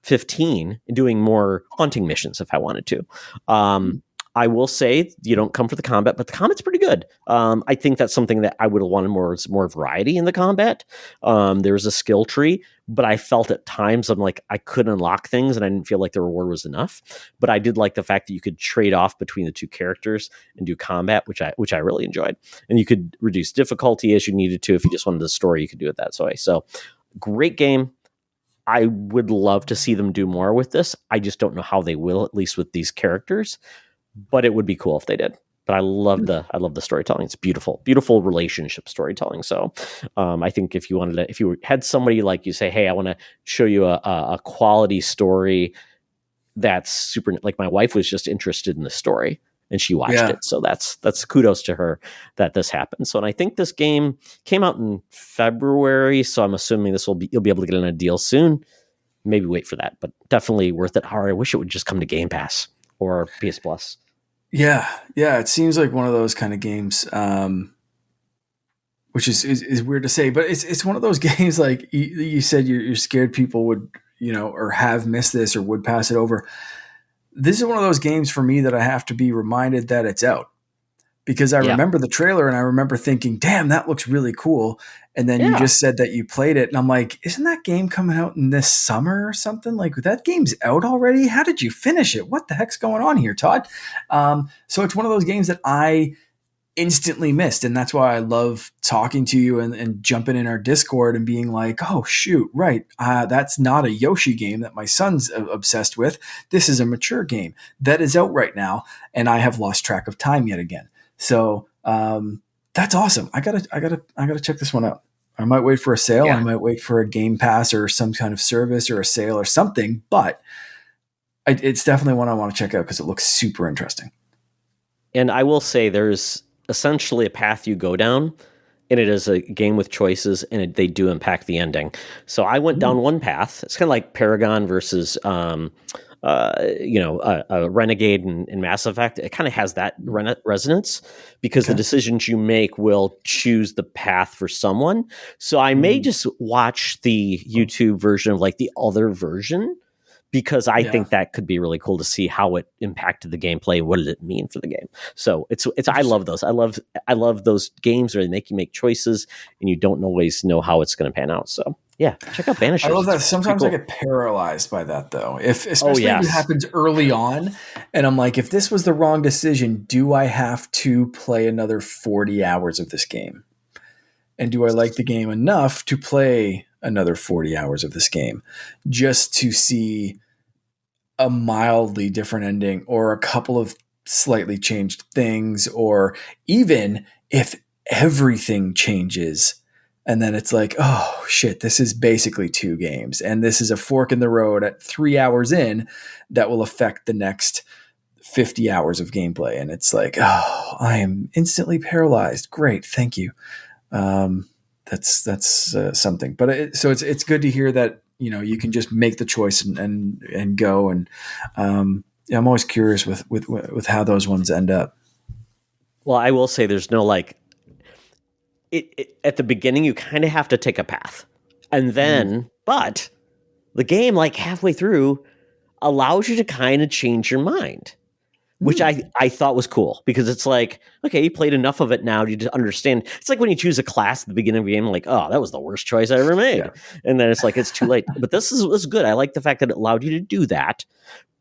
15 doing more haunting missions if I wanted to. I will say you don't come for the combat, but the combat's pretty good. I think that's something that I would have wanted more variety in the combat. There's a skill tree, but I felt at times I'm like I couldn't unlock things and I didn't feel like the reward was enough. But I did like the fact that you could trade off between the two characters and do combat, which I really enjoyed. And you could reduce difficulty as you needed to. If you just wanted the story, you could do it that way. So great game. I would love to see them do more with this. I just don't know how they will, at least with these characters. But it would be cool if they did. But I love the storytelling. It's beautiful relationship storytelling. So I think if you had somebody like you say, hey, I want to show you a quality story that's super. Like my wife was just interested in the story and she watched it. So that's kudos to her that this happened. So and I think this game came out in February. So I'm assuming you'll be able to get in a deal soon. Maybe wait for that, but definitely worth it. Or I wish it would just come to Game Pass or PS Plus. Yeah, it seems like one of those kind of games, which is weird to say, but it's one of those games like you said you're scared people would or have missed this or would pass it over. This is one of those games for me that I have to be reminded that it's out because I remember the trailer and I remember thinking, damn, that looks really cool. And then you just said that you played it and I'm like, isn't that game coming out in this summer or something? Like that game's out already. How did you finish it? What the heck's going on here, Todd? So it's one of those games that I instantly missed. And that's why I love talking to you and jumping in our Discord and being like, oh shoot, right. That's not a Yoshi game that my son's obsessed with. This is a mature game that is out right now. And I have lost track of time yet again. So, that's awesome. I gotta check this one out. I might wait for a sale. I might wait for a Game Pass or some kind of service or a sale or something, but it's definitely one I want to check out because it looks super interesting. And I will say there's essentially a path you go down, and it is a game with choices, and they do impact the ending. So I went down one path. It's kind of like Paragon versus a Renegade in Mass Effect. It kind of has that resonance because the decisions you make will choose the path for someone. So I may just watch the YouTube version of like the other version because I think that could be really cool to see how it impacted the gameplay. What did it mean for the game? So it's I love those. I love those games where they make you make choices and you don't always know how it's going to pan out. So yeah, check out Banishers. I love that. Sometimes I get paralyzed by that though. Especially if it happens early on and I'm like, if this was the wrong decision, do I have to play another 40 hours of this game? And do I like the game enough to play another 40 hours of this game just to see a mildly different ending or a couple of slightly changed things, or even if everything changes and then it's like, oh shit, this is basically 2 games and this is a fork in the road at 3 hours in that will affect the next 50 hours of gameplay. And it's like, oh, I am instantly paralyzed. Great. Thank you. That's something, but it's good to hear that, you can just make the choice and go. And, yeah, I'm always curious with how those ones end up. Well, I will say there's no like at the beginning you kind of have to take a path. And then but the game like halfway through allows you to kind of change your mind, which I thought was cool because it's like, okay, you played enough of it now to understand. It's like when you choose a class at the beginning of a game, like, oh, that was the worst choice I ever made. Yeah. And then it's like, it's too late. But this is good. I like the fact that it allowed you to do that.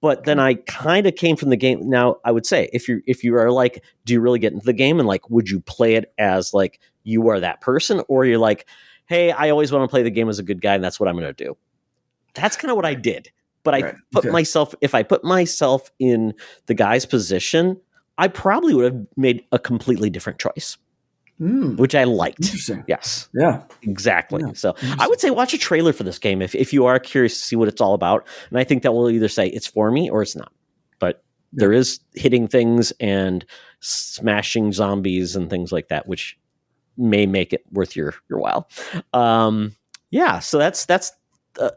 But then I kind of came from the game. Now, I would say if you are like, do you really get into the game? And like, would you play it as like you are that person? Or you're like, hey, I always want to play the game as a good guy and that's what I'm going to do. That's kind of what I did. But I put myself, if I put myself in the guy's position, I probably would have made a completely different choice, which I liked. Interesting. Yes. Yeah. Exactly. Yeah. So I would say watch a trailer for this game if you are curious to see what it's all about. And I think that will either say it's for me or it's not. But there is hitting things and smashing zombies and things like that, which may make it worth your while. So that's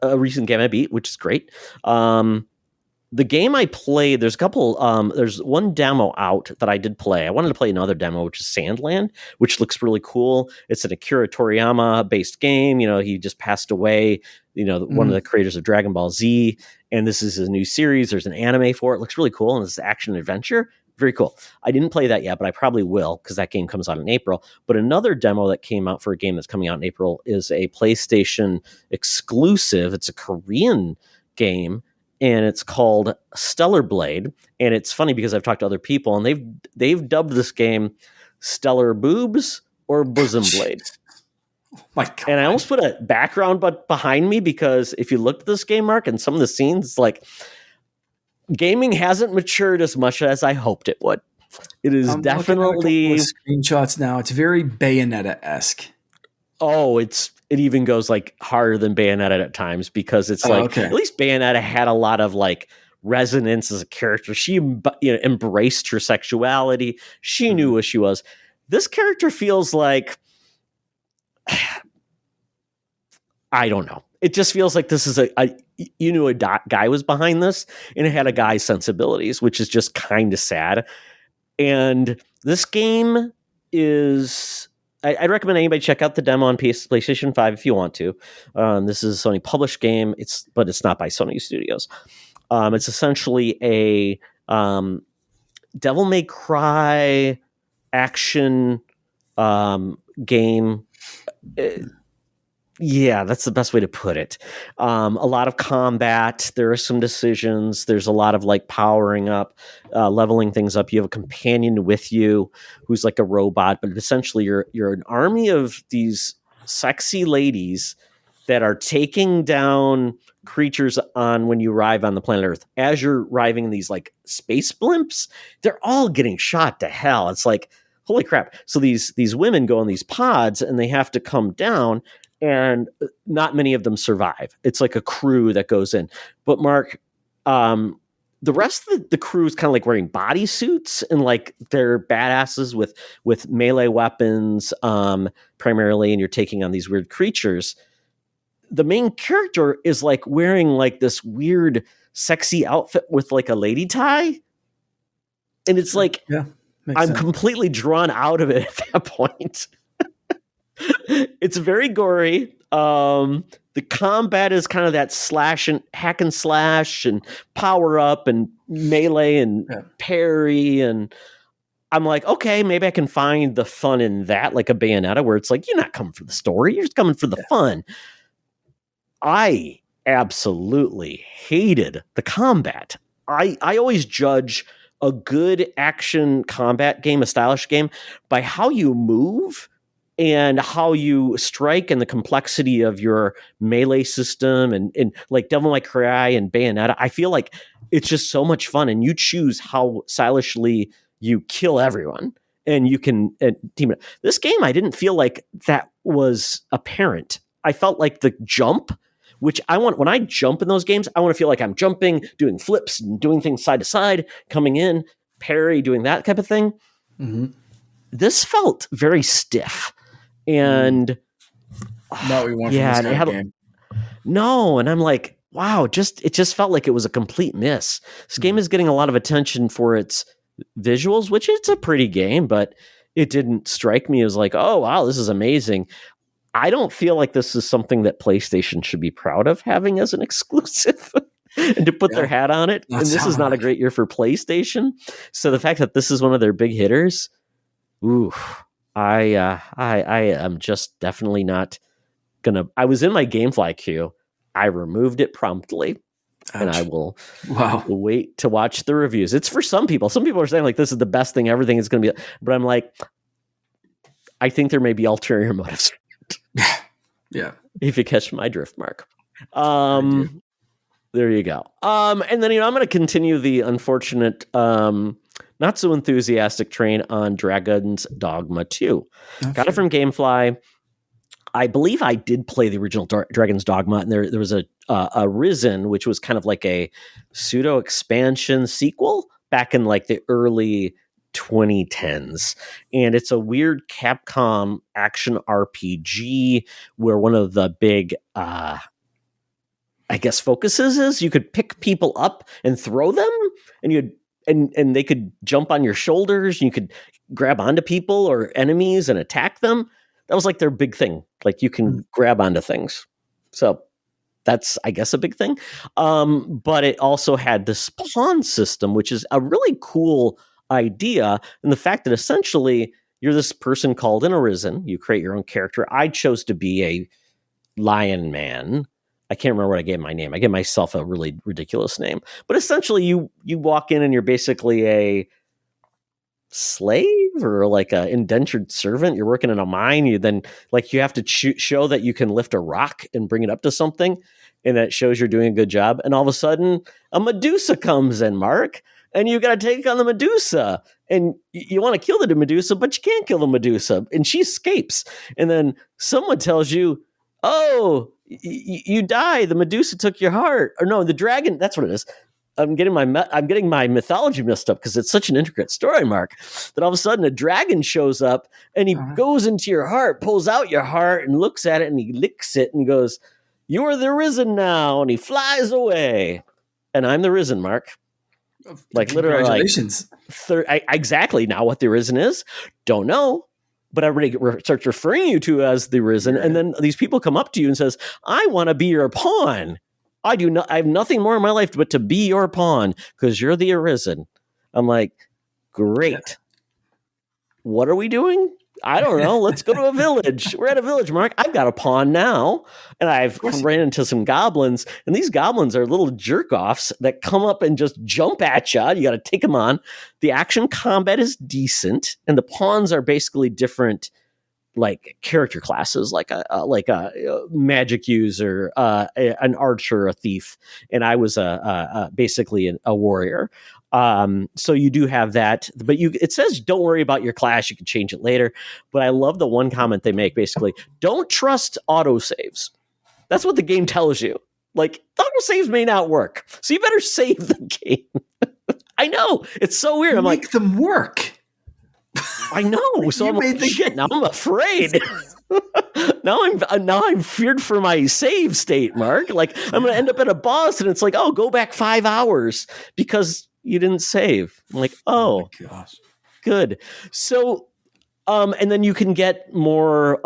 a recent game I beat, which is great. The game I played, there's a couple, there's one demo out that I did play. I wanted to play another demo, which is Sandland, which looks really cool. It's an Akira Toriyama based game. He just passed away, one of the creators of Dragon Ball Z. And this is a new series. There's an anime for it. Looks really cool. And it's action adventure. Very cool. I didn't play that yet, but I probably will because that game comes out in April. But another demo that came out for a game that's coming out in April is a PlayStation exclusive. It's a Korean game, and it's called Stellar Blade. And it's funny because I've talked to other people, and they've dubbed this game Stellar Boobs or Bosom Blade. Oh my God. And I almost put a background behind me because if you look at this game, Mark, and some of the scenes, it's like gaming hasn't matured as much as I hoped it would. It is definitely screenshots now. It's very Bayonetta-esque. Oh, it even goes like harder than Bayonetta at times because it's at least Bayonetta had a lot of like resonance as a character. She embraced her sexuality. She knew what she was. This character feels like I don't know. It just feels like this is a guy was behind this and it had a guy's sensibilities, which is just kind of sad. And this game is, I'd recommend anybody check out the demo on PlayStation 5 if you want to. This is a Sony published game, but it's not by Sony Studios. It's essentially a Devil May Cry action game. Yeah, that's the best way to put it. A lot of combat. There are some decisions. There's a lot of like powering up, leveling things up. You have a companion with you who's like a robot, but essentially you're an army of these sexy ladies that are taking down creatures on when you arrive on the planet Earth. As you're arriving in these like space blimps, they're all getting shot to hell. It's like, holy crap. So these women go in these pods and they have to come down. And not many of them survive. It's like a crew that goes in. But Mark, the rest of the crew is kind of like wearing bodysuits and like they're badasses with melee weapons primarily, and you're taking on these weird creatures. The main character is like wearing like this weird sexy outfit with like a lady tie. And it's like, I'm completely drawn out of it at that point. It's very gory. The combat is kind of that slash and hack and slash and power up and melee and parry. And I'm like, okay, maybe I can find the fun in that, like a Bayonetta, where it's like, you're not coming for the story. You're just coming for the fun. I absolutely hated the combat. I always judge a good action combat game, a stylish game, by how you move and how you strike and the complexity of your melee system and like Devil May Cry and Bayonetta. I feel like it's just so much fun and you choose how stylishly you kill everyone. and you can team it. This game, I didn't feel like that was apparent. I felt like the jump, which I want when I jump in those games, I want to feel like I'm jumping, doing flips, and doing things side to side, coming in, parry, doing that type of thing. Mm-hmm. This felt very stiff, and not what we want from this kind of game. No, and I'm like, wow, it just felt like it was a complete miss. This game is getting a lot of attention for its visuals, which it's a pretty game, but it didn't strike me as like, oh wow, this is amazing. I don't feel like this is something that PlayStation should be proud of having as an exclusive and to put their hat on it. And this is not a great year for PlayStation. So the fact that this is one of their big hitters, ooh, I am just definitely not gonna. I was in my GameFly queue. I removed it promptly. Ouch. And I will wait to watch the reviews. It's for some people. Some people are saying like this is the best thing. Everything is going to be, but I'm like, I think there may be ulterior motives. Yeah. If you catch my drift, Mark. There you go. And then I'm going to continue the unfortunate, not so enthusiastic train on Dragon's Dogma 2. Okay. Got it from GameFly. I believe I did play the original Dragon's Dogma, and there was a Risen, which was kind of like a pseudo expansion sequel back in like the early 2010s, and it's a weird Capcom action RPG where one of the big, I guess, focuses is you could pick people up and throw them, and and they could jump on your shoulders, and you could grab onto people or enemies and attack them. That was like their big thing. Like you can grab onto things. So that's, I guess, a big thing. But it also had this pawn system, which is a really cool idea. And the fact that essentially you're this person called an Arisen. You create your own character. I chose to be a lion man. I can't remember what I gave my name. I gave myself a really ridiculous name. But essentially you walk in and you're basically a slave or like an indentured servant. You're working in a mine. You then like you have to show that you can lift a rock and bring it up to something, and that shows you're doing a good job. And all of a sudden a Medusa comes in, Mark, and you got to take on the Medusa, and you want to kill the Medusa, but you can't kill the Medusa, and she escapes. And then someone tells you, oh, you die. The Medusa took your heart. Or no, the dragon. That's what it is. I'm getting my mythology messed up because it's such an intricate story, Mark, that all of a sudden a dragon shows up and he goes into your heart, pulls out your heart and looks at it and he licks it and goes, "You are the Risen now," and he flies away. And I'm the Risen, Mark. Like literally, congratulations. Exactly. Now what the Risen is, don't know. But everybody starts referring you to as the Risen, and then these people come up to you and says, "I want to be your pawn. I have nothing more in my life but to be your pawn because you're the Arisen." I'm like, great. Yeah. What are we doing? I don't know. Let's go to a village. We're at a village, Mark. I've got a pawn now, and I've ran into some goblins, and these goblins are little jerk-offs that come up and just jump at you. You got to take them on. The action combat is decent, and the pawns are basically different, like character classes, like a magic user, an archer, a thief, and I was basically a warrior. So you do have that, but it says don't worry about your class. You can change it later. But I love the one comment they make. Basically, don't trust autosaves. That's what the game tells you. Like autosaves may not work, so you better save the game. I know it's so weird. I'm make them work. I know. So I'm like, shit. Now I'm afraid. now I'm feared for my save state, Mark. Like I'm going to end up at a boss, and it's like, oh, go back 5 hours because you didn't save. I'm like, oh my gosh, good. So, and then you can get more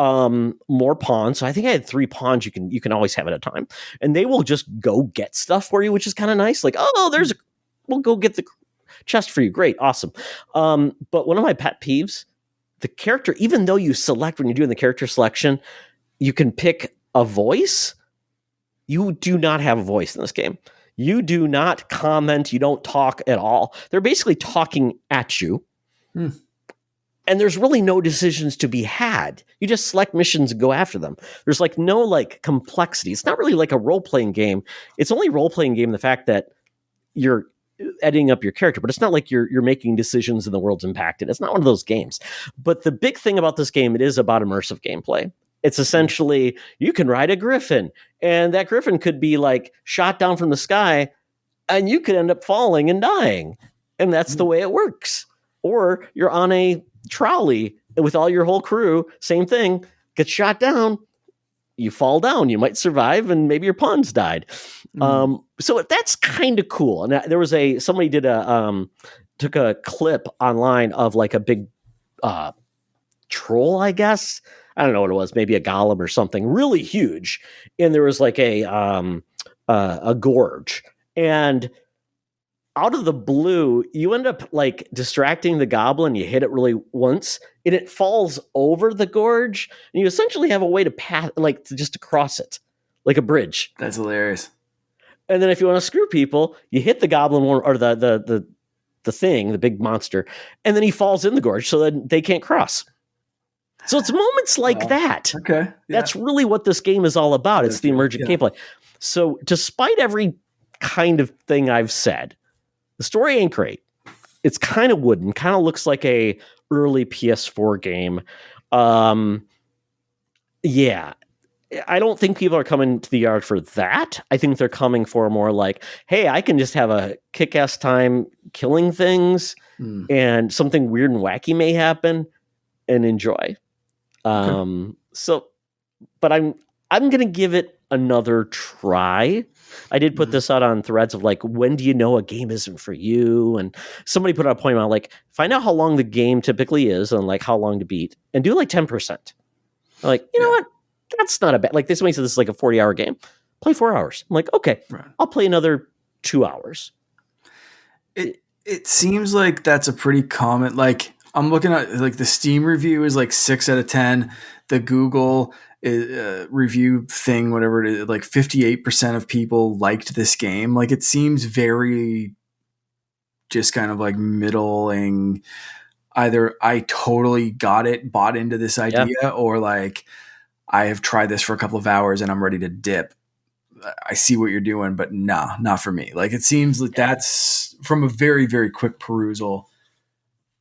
pawns. So I think I had 3 pawns. You can always have at a time, and they will just go get stuff for you, which is kind of nice. Like, oh, we'll go get the chest for you. Great. Awesome. But one of my pet peeves, the character, even though you select when you're doing the character selection, you can pick a voice. You do not have a voice in this game. You do not comment. You don't talk at all. They're basically talking at you. And there's really no decisions to be had. You just select missions and go after them. There's like no like complexity. It's not really like a role-playing game. It's only role-playing game the fact that you're editing up your character, but it's not like you're making decisions and the world's impacted. It's not one of those games. But the big thing about this game, it is about immersive gameplay. It's essentially, you can ride a griffin, and that griffin could be like shot down from the sky, and you could end up falling and dying. And that's the way it works. Or you're on a trolley with all your whole crew, same thing, gets shot down, you fall down, you might survive, and maybe your pawns died. So that's kind of cool. And there was somebody did took a clip online of like a big troll, I guess. I don't know what it was, maybe a golem or something really huge. And there was like a gorge. And out of the blue, you end up like distracting the goblin. You hit it really once, and it falls over the gorge. And you essentially have a way to pass, like just to cross it, like a bridge. That's hilarious. And then if you want to screw people, you hit the goblin or the thing, the big monster, and then he falls in the gorge so that they can't cross. So it's moments like that. Okay. Yeah. That's really what this game is all about. It's the emergent gameplay. So despite every kind of thing I've said, the story ain't great. It's kind of wooden, kind of looks like a early PS4 game. Yeah. I don't think people are coming to the yard for that. I think they're coming for more like, hey, I can just have a kick-ass time killing things and something weird and wacky may happen and enjoy. So, but I'm going to give it another try. I did put this out on threads of like, when do you know a game isn't for you? And somebody put out a point out like, find out how long the game typically is and like how long to beat and do like 10%. I'm like, you know what? That's not a bad, like somebody said this is like a 40-hour game. Play 4 hours. I'm like, okay, I'll play another 2 hours. It seems like that's a pretty common, like I'm looking at like the Steam review is like 6 out of 10. The Google review thing, whatever it is, like 58% of people liked this game. Like it seems very just kind of like middling. Either I totally got it, bought into this idea, or like I have tried this for a couple of hours and I'm ready to dip. I see what you're doing, but nah, not for me. Like it seems like that's from a very, very quick perusal.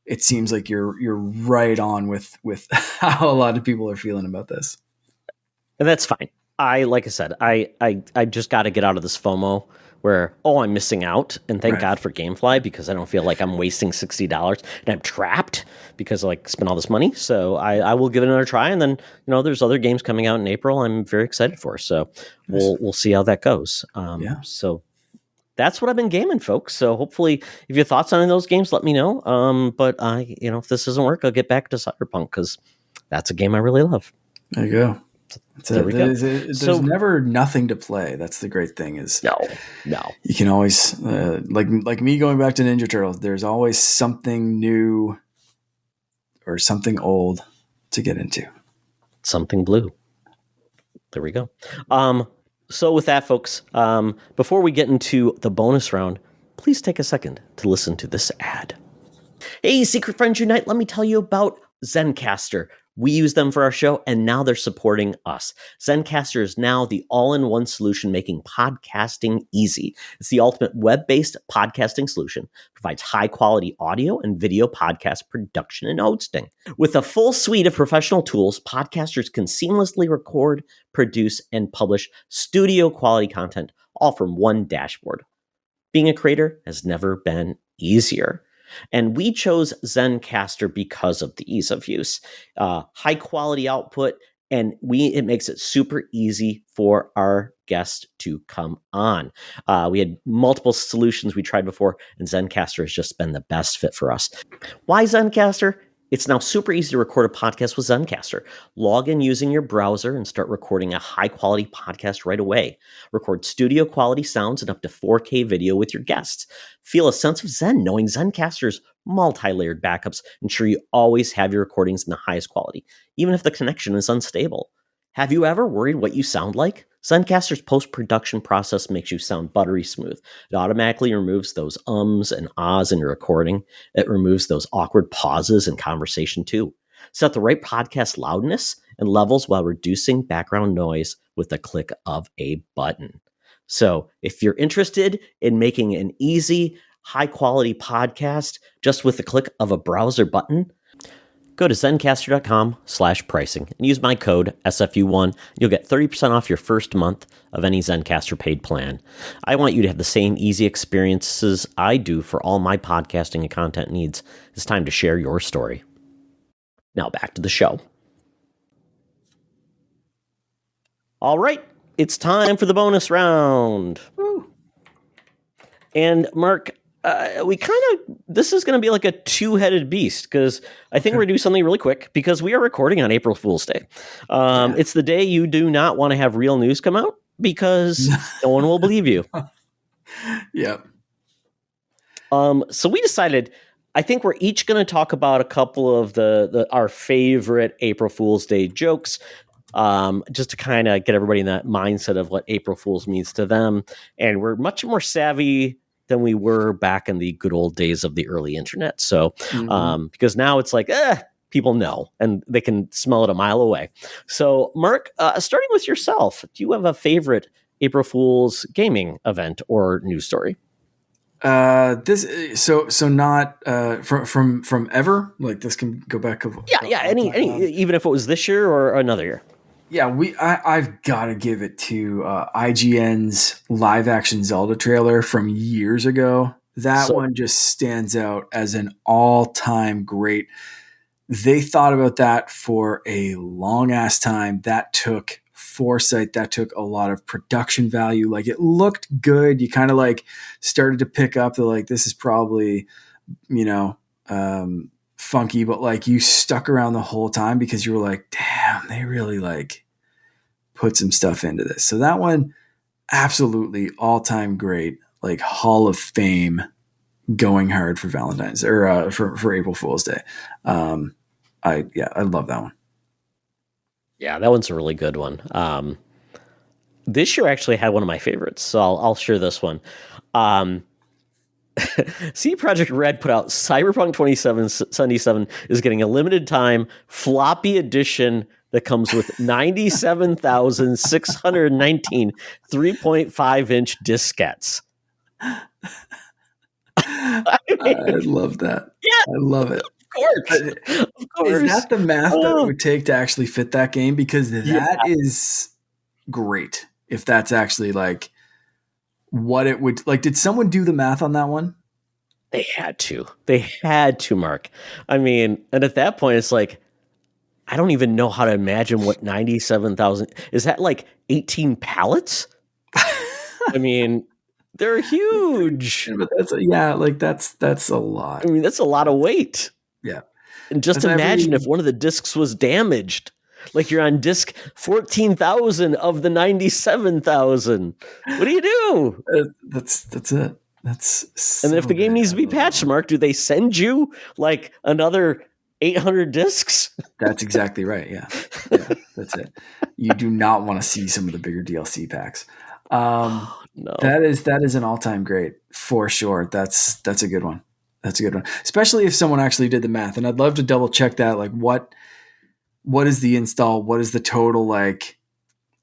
It seems like you're right on with how a lot of people are feeling about this. And that's fine. Like I said, I just got to get out of this FOMO where, I'm missing out. And thank God for GameFly, because I don't feel like I'm wasting $60 and I'm trapped because I like spent all this money. So I will give it another try. And then, there's other games coming out in April I'm very excited for. So we'll see how that goes. So that's what I've been gaming, folks. So hopefully if you have thoughts on any of those games, let me know. But if this doesn't work, I'll get back to Cyberpunk because that's a game I really love. There you go. There's never nothing to play. That's the great thing is no. You can always like me going back to Ninja Turtles. There's always something new or something old to get into. Something blue. There we go. So with that, folks, before we get into the bonus round, please take a second to listen to this ad. Hey, Secret Friends Unite, let me tell you about Zencastr. We use them for our show, and now they're supporting us. Zencastr is now the all-in-one solution making podcasting easy. It's the ultimate web-based podcasting solution. Provides high-quality audio and video podcast production and hosting. With a full suite of professional tools, podcasters can seamlessly record, produce, and publish studio-quality content, all from one dashboard. Being a creator has never been easier. And we chose Zencastr because of the ease of use, high quality output, and it makes it super easy for our guests to come on. We had multiple solutions we tried before, and Zencastr has just been the best fit for us. Why Zencastr? It's now super easy to record a podcast with Zencastr. Log in using your browser and start recording a high-quality podcast right away. Record studio-quality sounds and up to 4K video with your guests. Feel a sense of zen knowing Zencastr's multi-layered backups ensure you always have your recordings in the highest quality, even if the connection is unstable. Have you ever worried what you sound like? Zencastr's post-production process makes you sound buttery smooth. It automatically removes those ums and ahs in your recording. It removes those awkward pauses in conversation too. Set the right podcast loudness and levels while reducing background noise with the click of a button. So if you're interested in making an easy, high quality podcast just with the click of a browser button? Go to Zencastr.com/pricing and use my code SFU1. You'll get 30% off your first month of any Zencastr paid plan. I want you to have the same easy experiences I do for all my podcasting and content needs. It's time to share your story. Now back to the show. All right, it's time for the bonus round. Woo. And Mark, this is going to be like a two-headed beast because I think we're going to do something really quick because we are recording on April Fool's Day. It's the day you do not want to have real news come out because no one will believe you. Yep. So we decided, I think we're each going to talk about a couple of our favorite April Fool's Day jokes, just to kind of get everybody in that mindset of what April Fool's means to them. And we're much more savvy than we were back in the good old days of the early internet. So, because now it's like, people know and they can smell it a mile away. So, Mark, starting with yourself, do you have a favorite April Fool's gaming event or news story? Not from ever. Like this can go back. Any even if it was this year or another year. Yeah, I've got to give it to IGN's live action Zelda trailer from years ago. That one just stands out as an all-time great. They thought about that for a long ass time. That took foresight. That took a lot of production value. Like it looked good. You kind of like started to pick up the like this is probably, funky, but like you stuck around the whole time because you were like, damn, they really like put some stuff into this. So that one, absolutely all-time great, like Hall of Fame going hard for Valentine's or for April Fool's Day. I love that one. Yeah, that one's a really good one. This year actually had one of my favorites, so I'll share this one. CD Projekt Red put out Cyberpunk 2077 is getting a limited time floppy edition that comes with 97,619 3.5-inch diskettes. I love that. Yeah, I love it. Of course. Is that the math that it would take to actually fit that game? Because that is great. If that's actually like what it would like. Did someone do the math on that one? They had to, Mark. I mean, and at that point, it's like, I don't even know how to imagine what 97,000 is. That like 18 pallets? I mean, they're huge. But that's a lot. I mean, that's a lot of weight. Yeah. And just imagine if one of the discs was damaged. Like you're on disc 14,000 of the 97,000. What do you do? That's it. That's and if the game needs to be patched, Mark, do they send you like another 800 discs? That's exactly right. Yeah, that's it. You do not want to see some of the bigger DLC packs. No, that is an all-time great for sure. That's a good one. That's a good one, especially if someone actually did the math. And I'd love to double check that. Like, what is the install? What is the total like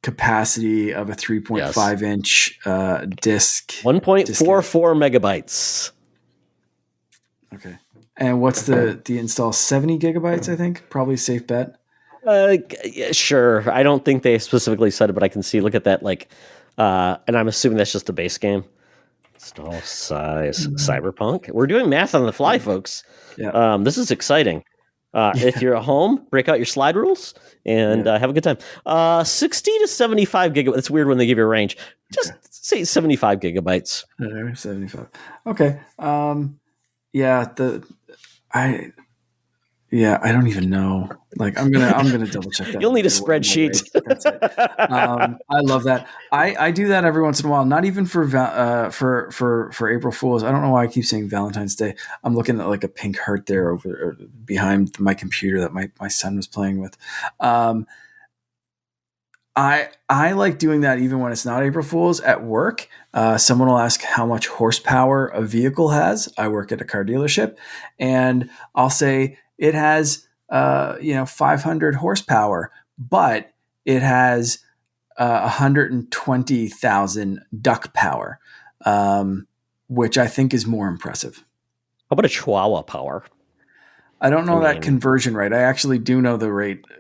capacity of a 3.5 inch disc? 1.44 megabytes. Okay. And what's the install? 70 gigabytes, I think. Probably a safe bet. Yeah, sure. I don't think they specifically said it, but I can see. Look at that. Like, and I'm assuming that's just the base game. Install size Cyberpunk. We're doing math on the fly, folks. Yeah. This is exciting. If you're at home, break out your slide rules and have a good time. 60 to 75 gigabytes. It's weird when they give you a range. Just say 75 gigabytes. 75. Okay. I don't even know. Like I'm gonna double check that. You'll need a spreadsheet. That's it. I love that. I do that every once in a while. Not even for April Fools. I don't know why I keep saying Valentine's Day. I'm looking at like a pink heart there over behind my computer that my son was playing with. I like doing that even when it's not April Fools at work. Someone will ask how much horsepower a vehicle has. I work at a car dealership, and I'll say it has 500 horsepower, but it has 120,000 duck power. which I think is more impressive. How about a Chihuahua power? I don't know I that mean, conversion rate. I actually do know the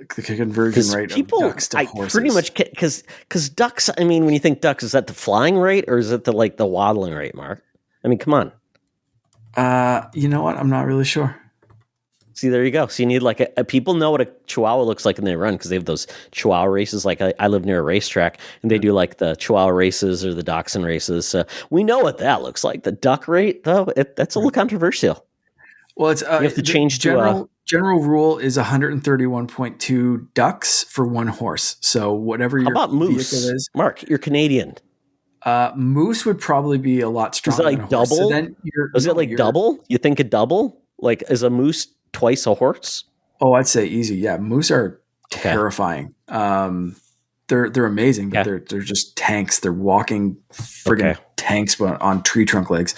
conversion because rate of people, ducks to I horses. pretty much because ducks. I mean, when you think ducks, is that the flying rate or is it the waddling rate, Mark? I mean, come on. You know what? I'm not really sure. See, there you go. So you need like people know what a Chihuahua looks like when they run because they have those Chihuahua races. Like I live near a racetrack and they do like the Chihuahua races or the Dachshund races. So we know what that looks like. The duck rate, though, that's a little controversial. Well, it's You have to change general rule is 131.2 ducks for one horse. So whatever how your about moose? vehicle is, Mark, you're Canadian. moose would probably be a lot Is stronger it like than a horse. double? So then Is it like double? You think a double? Like is a moose twice a horse? Oh, I'd say easy. Yeah, moose are Okay. terrifying. They're amazing, but Okay. they're just tanks. They're walking friggin' tanks, but on tree trunk legs.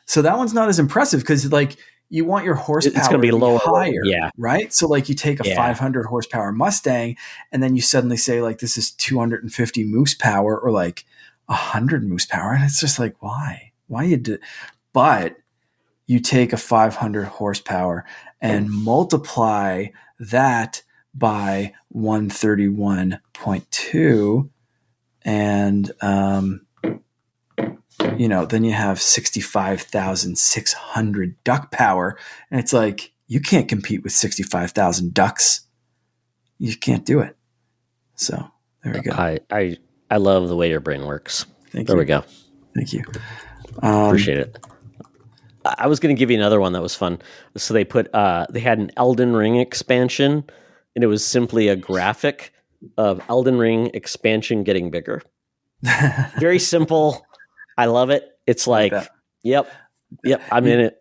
So that one's not as impressive because like you want your horsepower It's going to be lower, higher, yeah. right? So like you take a 500 horsepower Mustang, and then you suddenly say like this is 250 moose power or like 100 moose power, and it's just like why you do? But you take a 500 horsepower and multiply that by 131.2 and then you have 65,600 duck power, and it's like you can't compete with 65,000 ducks. You can't do it. So there we go. I love the way your brain works. There we go. Thank you. Appreciate it. I was going to give you another one that was fun. So they had an Elden Ring expansion, and it was simply a graphic of Elden Ring expansion getting bigger. Very simple. I love it. It's like, yep, I'm in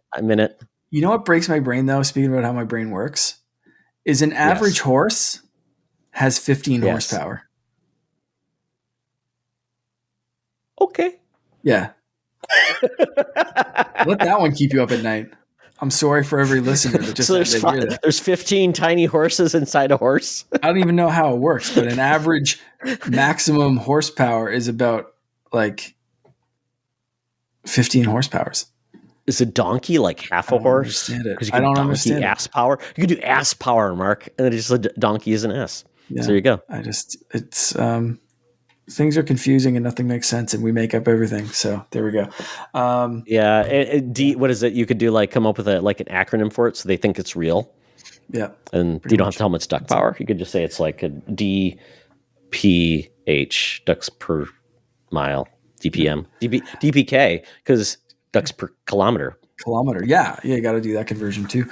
it. You know what breaks my brain though, speaking about how my brain works, is an average horse has 15 horsepower. Okay. Yeah. Let that one keep you up at night. I'm sorry for every listener that just there's 15 tiny horses inside a horse. I don't even know how it works, but an average maximum horsepower is about like 15 horsepowers. Is a donkey like half a horse? Because I don't understand ass power. You could do ass power, Mark, and then just a donkey is an S. Yeah. So there you go. It's things are confusing and nothing makes sense, and we make up everything. So there we go. What is it? You could do like come up with an acronym for it, so they think it's real. Yeah, and you don't have to tell them it's duck power. You could just say it's like a DPH, ducks per mile, DPM, DPK, because ducks per kilometer. Yeah, you got to do that conversion too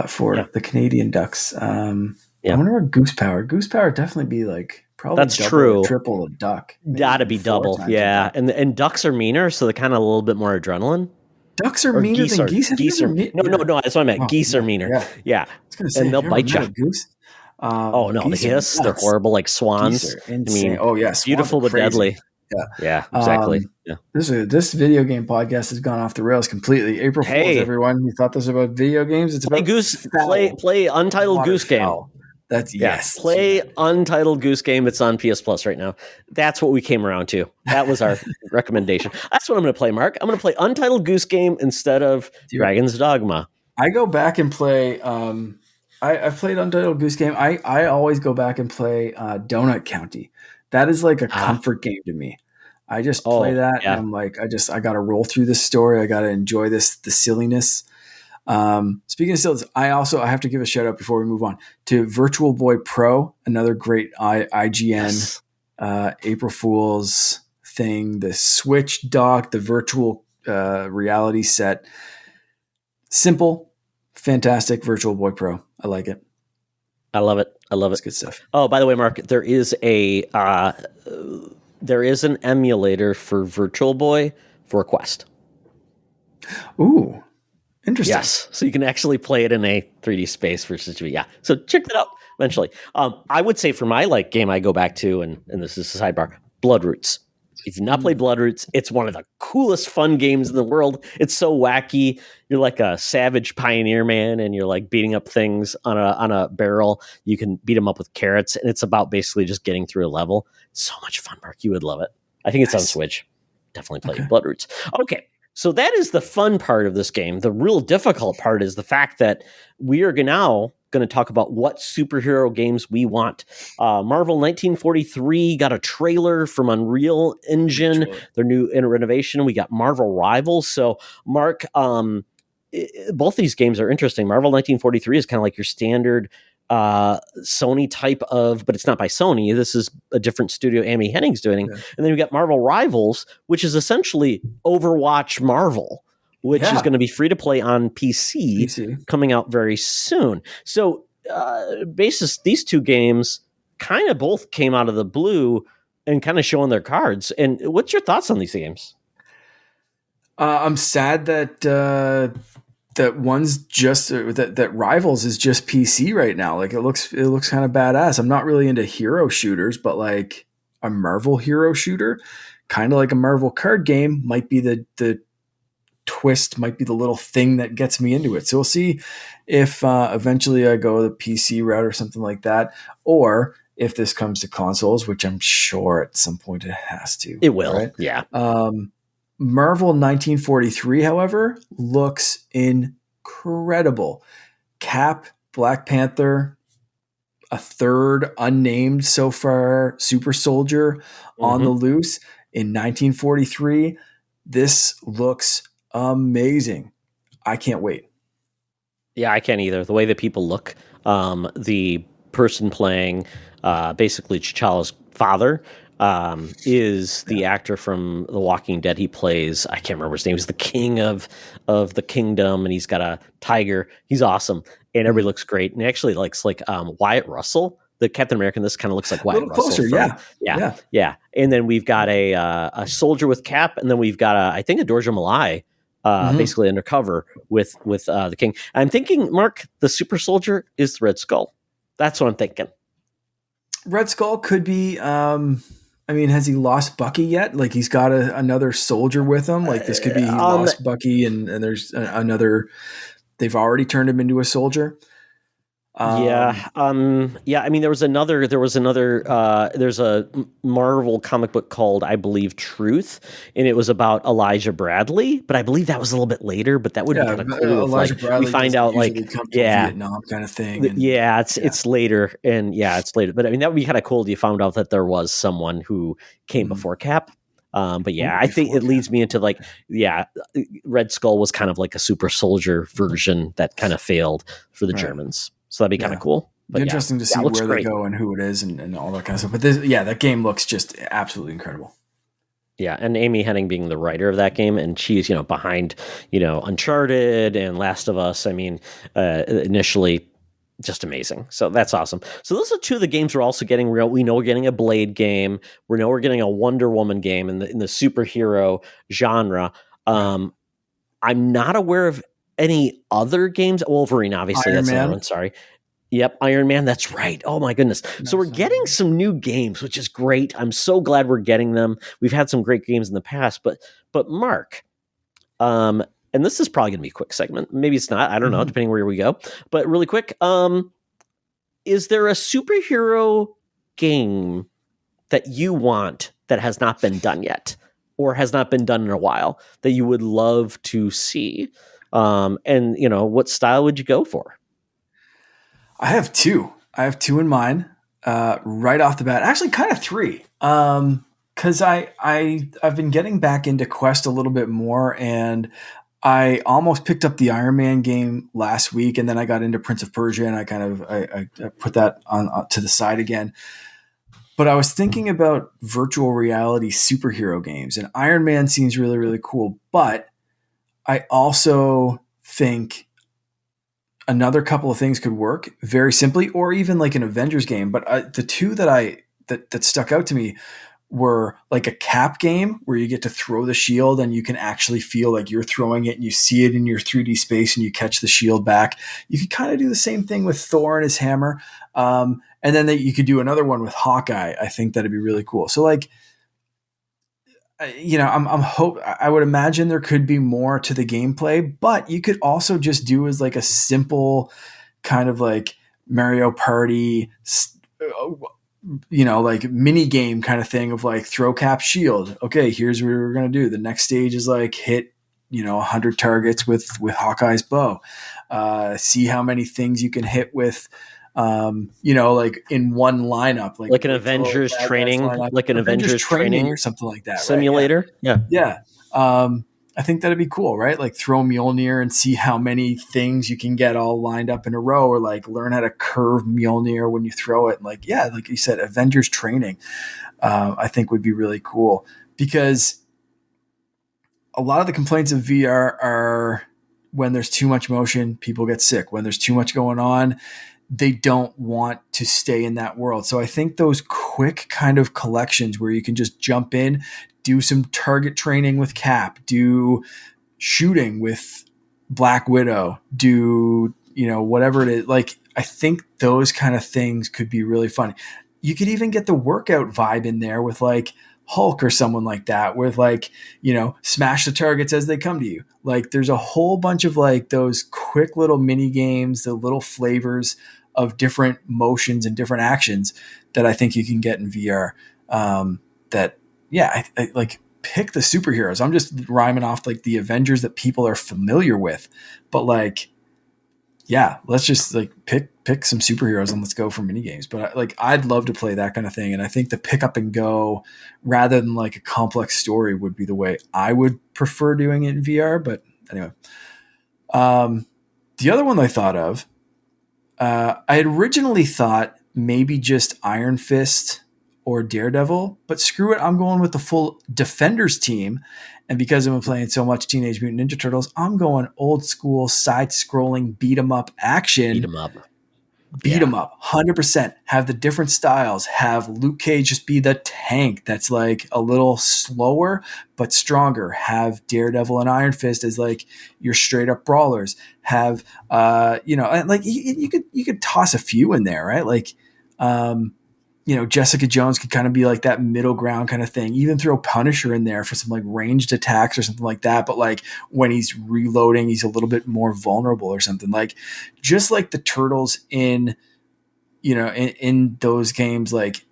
for the Canadian ducks. I wonder what goose power. Goose power definitely be like. Probably that's true. Triple a duck. Gotta be double. Yeah. And ducks are meaner, so they're kind of a little bit more adrenaline. Ducks are meaner than geese? No, that's what I meant. Geese are meaner. Yeah. I was gonna say, and they'll bite you. Goose? They hiss. They're horrible like swans. I mean, beautiful but deadly. Yeah, exactly. This video game podcast has gone off the rails completely. April Fools, everyone. You thought this was about video games? It's about play Untitled Goose Game. Play Untitled Goose Game. It's on PS Plus right now. That's what we came around to. That was our recommendation. That's what I'm going to play, Mark. I'm going to play Untitled Goose Game instead of Dragon's Dogma. I go back and play. I've played Untitled Goose Game. I always go back and play Donut County. That is like a comfort game to me. I just play that, and I'm like, I got to roll through this story. I got to enjoy the silliness. Speaking of silliness, I have to give a shout out before we move on to Virtual Boy Pro, another great IGN April Fool's thing. The Switch dock, the virtual reality set, simple, fantastic. Virtual Boy Pro, I like it. I love it. It's good stuff. Oh, by the way, Mark, there is an emulator for Virtual Boy for Quest. Ooh. Interesting. Yes, so you can actually play it in a 3D space versus 2D. Yeah, so check that out eventually. I would say for my game I go back to, and this is a sidebar, Bloodroots. If you've not played Bloodroots, it's one of the coolest fun games in the world. It's so wacky. You're like a savage pioneer man, and you're like beating up things on a barrel. You can beat them up with carrots, and it's about basically just getting through a level. So much fun, Mark. You would love it. I think it's on Switch. definitely play Okay. Bloodroots. Okay, so that is the fun part of this game. The real difficult part is the fact that we are now going to talk about what superhero games we want. Marvel 1943 got a trailer from Unreal Great Engine, trailer. their new renovation. We got Marvel Rivals. So, Mark, both these games are interesting. Marvel 1943 is kind of like your standard Sony type of, but it's not by Sony. This is a different studio Amy Hennig's doing. Yeah. And then we got Marvel Rivals, which is essentially Overwatch Marvel, which is Yeah. going to be free to play on PC, PC. coming out very soon. So, these two games kind of both came out of the blue and kind of showing their cards. And what's your thoughts on these games? I'm sad that that one's just that Rivals is just PC right now. Like it looks kind of badass. I'm not really into hero shooters, but like a Marvel hero shooter, kind of like a Marvel card game, might be the twist, might be the little thing that gets me into it. So we'll see if eventually I go the PC route or something like that, or if this comes to consoles, which I'm sure at some point it has to. It will, right? yeah. Marvel 1943, however, looks incredible. Cap, Black Panther, a third unnamed so far super soldier on the loose in 1943. This looks amazing. I can't wait. Yeah, I can't either. The way that people look, the person playing basically T'Challa's father is the actor from The Walking Dead. He plays, I can't remember his name. He's the king of the kingdom, and he's got a tiger. He's awesome, and everybody looks great. And he actually looks like Wyatt Russell, the Captain American. This kind of looks like A Wyatt little Russell. closer, Yeah. And then we've got a soldier with Cap, and then we've got I think a Dorja Malai. Basically undercover with the king. I'm thinking, Mark, the super soldier is the Red Skull. That's what I'm thinking. Red Skull could be. I mean, has he lost Bucky yet? Like he's got another soldier with him. Like this could be he lost Bucky, and there's another. They've already turned him into a soldier. Yeah. I mean, there's a Marvel comic book called, I believe, Truth, and it was about Elijah Bradley, but I believe that was a little bit later, but that would be kind of cool. Elijah If, Bradley we find out like, Vietnam kind of thing. And, it's later, and it's later, but I mean, that would be kind of cool if you found out that there was someone who came before Cap. But yeah, I think it leads me into like, Red Skull was kind of like a super soldier version that kind of failed for the Germans. So that'd be kind of cool. But interesting to see where they go and who it is and all that kind of stuff. But that game looks just absolutely incredible. Yeah, and Amy Hennig being the writer of that game, and she's behind Uncharted and Last of Us. I mean, initially just amazing. So that's awesome. So those are two of the games we're also getting. We know we're getting a Blade game. We know we're getting a Wonder Woman game in the superhero genre. I'm not aware of any other games. Wolverine, obviously, that's another one. Sorry. Yep, Iron Man. That's right. Oh my goodness. So we're getting some new games, which is great. I'm so glad we're getting them. We've had some great games in the past, but Mark, and this is probably going to be a quick segment. Maybe it's not. I don't know, depending where we go. But really quick, is there a superhero game that you want that has not been done yet, or has not been done in a while, that you would love to see? And what style would you go for? I have two. In mind right off the bat. Actually, kind of three. Because I've been getting back into Quest a little bit more, and I almost picked up the Iron Man game last week, and then I got into Prince of Persia, and I kind of I put that on to the side again. But I was thinking about virtual reality superhero games, and Iron Man seems really, really cool. But I also think another couple of things could work very simply, or even like an Avengers game. But the two that stuck out to me were like a Cap game where you get to throw the shield and you can actually feel like you're throwing it and you see it in your 3D space and you catch the shield back. You could kind of do the same thing with Thor and his hammer. And then you could do another one with Hawkeye. I think that'd be really cool. So like, I would imagine there could be more to the gameplay, but you could also just do as like a simple kind of like Mario Party like mini game kind of thing of like throw cap shield. Okay, here's what we're gonna do. The next stage is like hit 100 targets with Hawkeye's bow. See how many things you can hit with. Like in one lineup, like Like an wait till Avengers bad guys training, line up, like an Avengers Avengers training training or something like that, right? Yeah, simulator. Yeah. yeah. I think that'd be cool, right? Like throw Mjolnir and see how many things you can get all lined up in a row, or like learn how to curve Mjolnir when you throw it. And like, yeah, like you said, Avengers training, I think would be really cool, because a lot of the complaints of VR are when there's too much motion, people get sick. When there's too much going on, they don't want to stay in that world. So I think those quick kind of collections where you can just jump in, do some target training with Cap, do shooting with Black Widow, do, whatever it is. Like, I think those kind of things could be really fun. You could even get the workout vibe in there with like Hulk or someone like that, with like, smash the targets as they come to you. Like there's a whole bunch of like those quick little mini games, the little flavors of different motions and different actions that I think you can get in VR. That, yeah, I like pick the superheroes. I'm just rhyming off like the Avengers that people are familiar with, but like, yeah, let's just like pick some superheroes and let's go for mini games. But like, I'd love to play that kind of thing. And I think the pick up and go rather than like a complex story would be the way I would prefer doing it in VR. But anyway, the other one I thought of, I had originally thought maybe just Iron Fist or Daredevil, but screw it. I'm going with the full Defenders team. And because I'm playing so much Teenage Mutant Ninja Turtles, I'm going old school side-scrolling beat 'em up action. Beat 'em up. Beat 'em up, 100%. Have the different styles. Have Luke Cage just be the tank that's like a little slower but stronger. Have Daredevil and Iron Fist as like your straight up brawlers. Have and like you could toss a few in there, right? Like Jessica Jones could kind of be like that middle ground kind of thing. Even throw Punisher in there for some like ranged attacks or something like that. But like when he's reloading, he's a little bit more vulnerable or something. Like just like the Turtles in those games, like,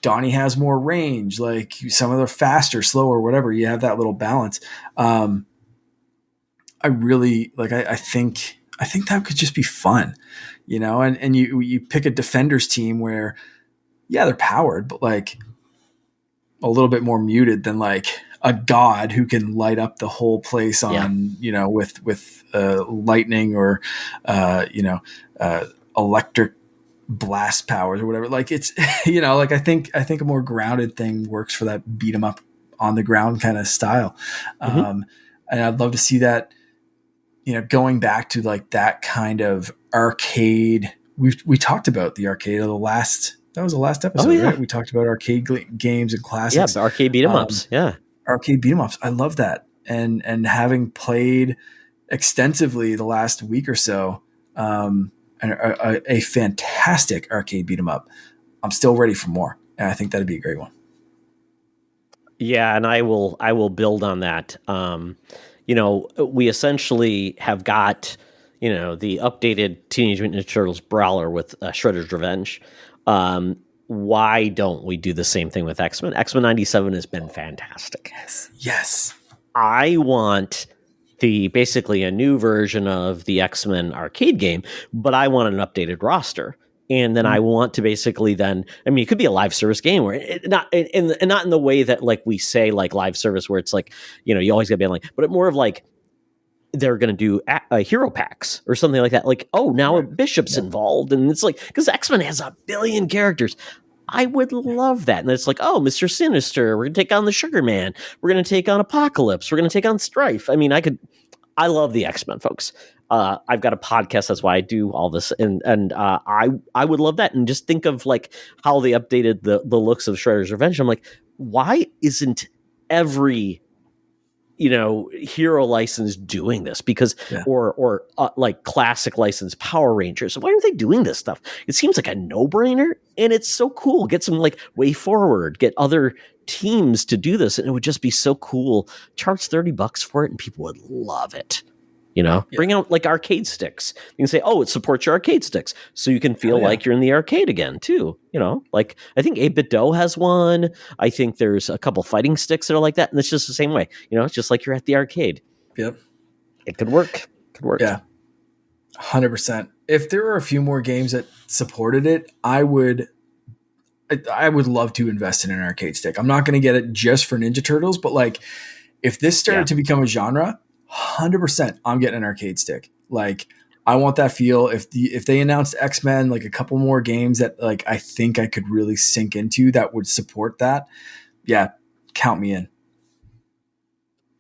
Donnie has more range, like some of them are faster, slower, whatever. You have that little balance. I really like, I think that could just be fun, and you pick a Defenders team where, yeah, they're powered, but like a little bit more muted than like a god who can light up the whole place on, with lightning or, electric blast powers or whatever. Like it's, like I think a more grounded thing works for that beat 'em up on the ground kind of style. Mm-hmm. And I'd love to see that, going back to like that kind of arcade. We talked about the arcade of that was the last episode, right? We talked about arcade games and classics. Yeah, arcade beat 'em ups. Yeah. Arcade beat 'em ups. I love that. And having played extensively the last week or so, a fantastic arcade beat 'em up, I'm still ready for more. And I think that'd be a great one. Yeah, and I will build on that. We essentially have got, the updated Teenage Mutant Ninja Turtles brawler with Shredder's Revenge. Why don't we do the same thing with X-Men? X-Men 97 has been fantastic. Yes. I want basically a new version of the X-Men arcade game, but I want an updated roster. And then I want to basically it could be a live service game where not in the way that like we say like live service where it's like, you always gotta be like, but more of like they're going to do hero packs or something like that. Like, oh, now Bishop's involved. And it's like, because X-Men has 1 billion characters. I would love that. And it's like, oh, Mr. Sinister, we're going to take on the Sugar Man. We're going to take on Apocalypse. We're going to take on Strife. I mean, I love the X-Men, folks. I've got a podcast. That's why I do all this. And I would love that. And just think of like how they updated the looks of Shredder's Revenge. I'm like, why isn't every hero license doing this? Because or like classic license Power Rangers, why aren't they doing this stuff? It seems like a no-brainer, and it's so cool. Get some like Way Forward, get other teams to do this, and it would just be so cool. Charge $30 for it and people would love it. Yeah. Bring out like arcade sticks. You can say, oh, it supports your arcade sticks. So you can feel like you're in the arcade again too. Like I think 8-Bit Do has one. I think there's a couple fighting sticks that are like that. And it's just the same way. It's just like you're at the arcade. Yep. It could work. Yeah. 100%. If there were a few more games that supported it, I would love to invest in an arcade stick. I'm not going to get it just for Ninja Turtles, but like if this started to become a genre, 100% I'm getting an arcade stick. Like I want that feel. If they announced X-Men, like a couple more games that like I think I could really sink into that would support that. Yeah, count me in.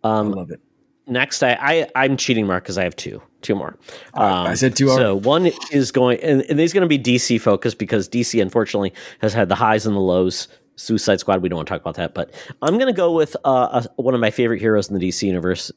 I love it. Next, I'm cheating, Mark, because I have two more. I said two. So one is going, and these are going to be DC focused because DC, unfortunately, has had the highs and the lows. Suicide Squad, we don't want to talk about that, but I'm going to go with one of my favorite heroes in the DC universe,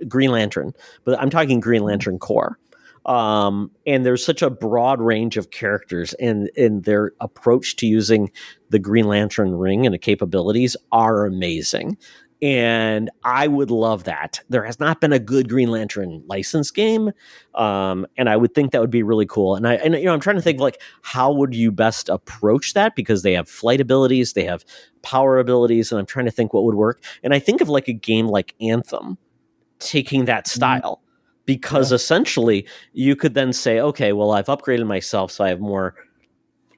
Green Lantern. But I'm talking Green Lantern Corps. And there's such a broad range of characters, and their approach to using the Green Lantern ring and the capabilities are amazing. And I would love that. There has not been a good Green Lantern license game, and I would think that would be really cool. And I'm trying to think like how would you best approach that, because they have flight abilities, they have power abilities, and I'm trying to think what would work. And I think of like a game like Anthem taking that style, because essentially you could then say, okay, well, I've upgraded myself, so I have more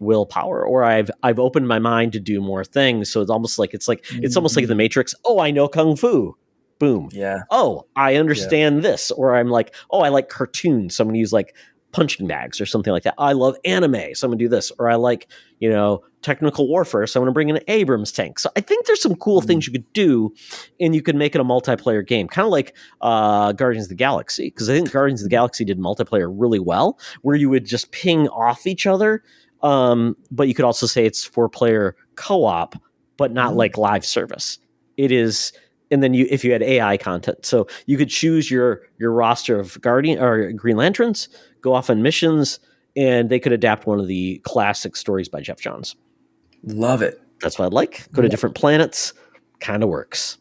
willpower, or I've opened my mind to do more things. So it's almost like it's almost like the Matrix. Oh, I know kung fu. Boom. Yeah. Oh, I understand this. Or I'm like, oh, I like cartoons. So I'm gonna use like punching bags or something like that. I love anime, so I'm gonna do this. Or I like, technical warfare, so I'm gonna bring in an Abrams tank. So I think there's some cool things you could do, and you could make it a multiplayer game, kind of like Guardians of the Galaxy, because I think Guardians of the Galaxy did multiplayer really well, where you would just ping off each other. But you could also say it's 4-player co-op, but not like live service. It is, and then if you had AI content, so you could choose your roster of Guardian or Green Lanterns, go off on missions, and they could adapt one of the classic stories by Jeff Johns. Love it. That's what I'd like. Go to different planets, kind of works.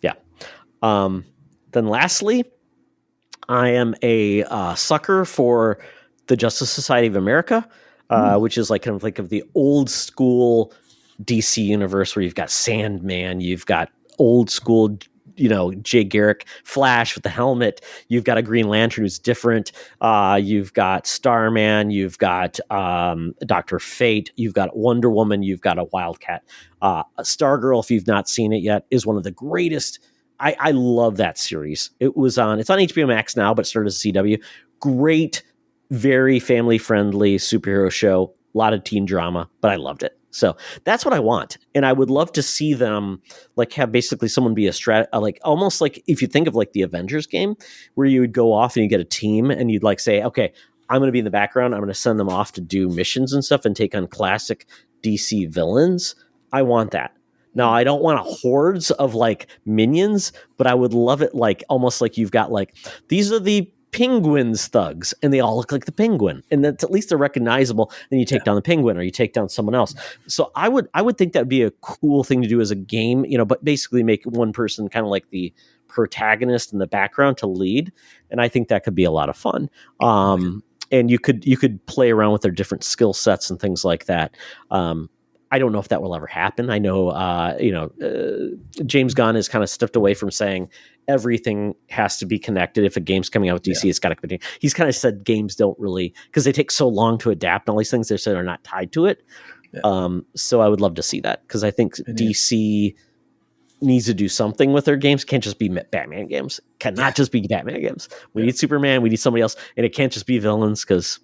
Yeah. Then lastly, I am a sucker for the Justice Society of America. Which is like kind of like of the old school DC universe where you've got Sandman, you've got old school, Jay Garrick Flash with the helmet, you've got a Green Lantern who's different, you've got Starman, you've got Dr. Fate, you've got Wonder Woman, you've got a Wildcat. Stargirl, if you've not seen it yet, is one of the greatest. I love that series. It's on HBO Max now, but it started as CW. Great, very family-friendly superhero show, a lot of teen drama, but I loved it. So that's what I want. And I would love to see them like have basically someone be like almost like if you think of like the Avengers game, where you would go off and you get a team and you'd like say, okay, I'm going to be in the background. I'm going to send them off to do missions and stuff and take on classic DC villains. I want that. Now, I don't want hordes of like minions, but I would love it like almost like you've got like, these are the Penguin's thugs, and they all look like the Penguin, and that's at least they're recognizable. Then you take down the Penguin, or you take down someone else. So I would think that would be a cool thing to do as a game, but basically make one person kind of like the protagonist in the background to lead, and I think that could be a lot of fun. And you could play around with their different skill sets and things like that. I don't know if that will ever happen. I know, James Gunn has kind of stepped away from saying everything has to be connected. If a game's coming out with DC, it's got to be. He's kind of said games don't really, because they take so long to adapt and all these things, they said are not tied to it. Yeah. So I would love to see that, because I think DC needs to do something with their games. Can't just be Batman games. Cannot just be Batman games. We need Superman. We need somebody else, and it can't just be villains, because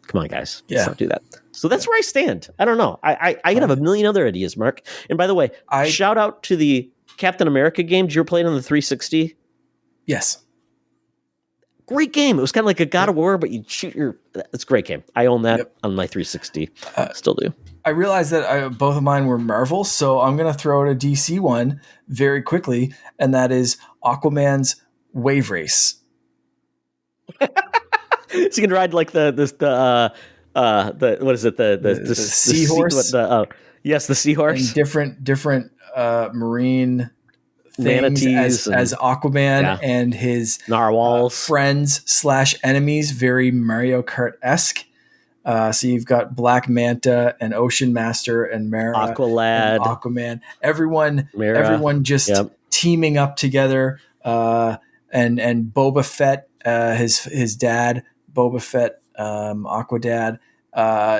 come on, guys, let's not do that. So that's where I stand. I don't know. I could have a million other ideas, Mark. And by the way, shout out to the Captain America game. Did you ever play it on the 360? Yes. Great game. It was kind of like a God of War, but you shoot it's a great game. I own that on my 360. Still do. I realized that both of mine were Marvel, so I'm going to throw out a DC one very quickly, and that is Aquaman's Wave Race. So you can ride like the what is it, the seahorse? Yes, the seahorse. And different marine things Manatees as Aquaman yeah. and his narwhals. friends/enemies, very Mario Kart-esque. So you've got Black Manta and Ocean Master and Mara and Aqualad, Aquaman. Everyone Mira. just Yep. teaming up together. And Boba Fett, his dad, Boba Fett, Aquadad.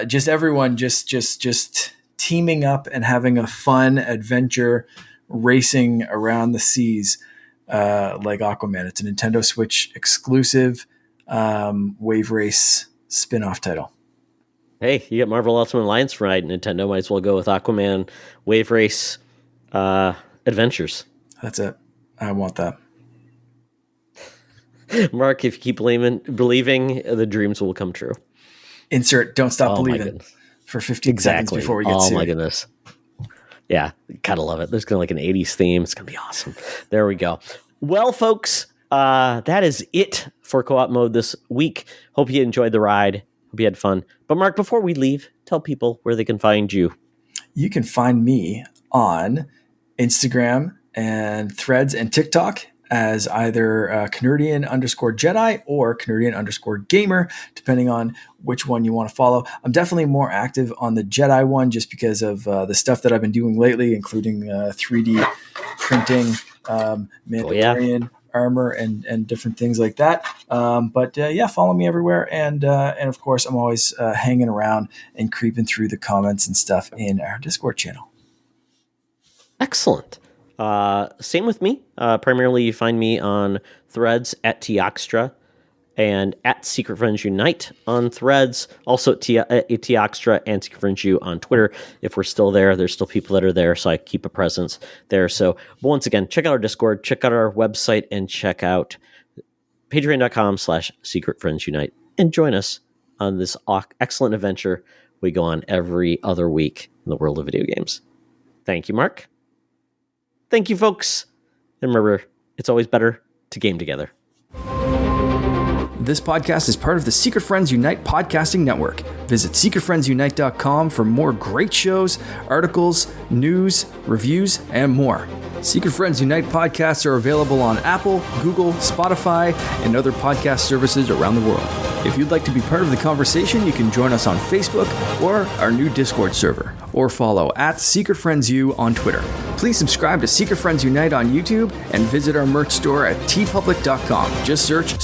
Just everyone just teaming up and having a fun adventure racing around the seas like Aquaman. It's a Nintendo Switch exclusive wave race spin-off title. Hey, you get Marvel Ultimate Alliance right. Nintendo might as well go with Aquaman Wave Race Adventures. That's it. I want that. Mark, if you keep believing, the dreams will come true. Insert "Don't Stop Believing" for 15 seconds before we get sued. Oh my goodness. Yeah, gotta love it. There's gonna like an 80s theme. It's gonna be awesome. There we go. Well, folks, that is it for Co-op Mode this week. Hope you enjoyed the ride. Hope you had fun. But Mark, before we leave, tell people where they can find you. You can find me on Instagram and Threads and TikTok as either Canardian_Jedi or Canardian_Gamer, depending on which one you want to follow. I'm definitely more active on the Jedi one just because of the stuff that I've been doing lately, including 3D printing, Mandalorian armor and different things like that. But follow me everywhere. And of course, I'm always hanging around and creeping through the comments and stuff in our Discord channel. Excellent. Same with me. Primarily, you find me on Threads at Teoxtra and at Secret Friends Unite on Threads. Also at Teoxtra and Secret Friends U on Twitter. If we're still there, there's still people that are there, so I keep a presence there. So once again, check out our Discord, check out our website, and check out patreon.com/Secret Friends Unite and join us on this excellent adventure we go on every other week in the world of video games. Thank you, Mark. Thank you, folks. And remember, it's always better to game together. This podcast is part of the Secret Friends Unite podcasting network. Visit secretfriendsunite.com for more great shows, articles, news, reviews, and more. Secret Friends Unite podcasts are available on Apple, Google, Spotify, and other podcast services around the world. If you'd like to be part of the conversation, you can join us on Facebook or our new Discord server, or follow at Secret Friends U on Twitter. Please subscribe to Secret Friends Unite on YouTube and visit our merch store at tpublic.com. Just search Secret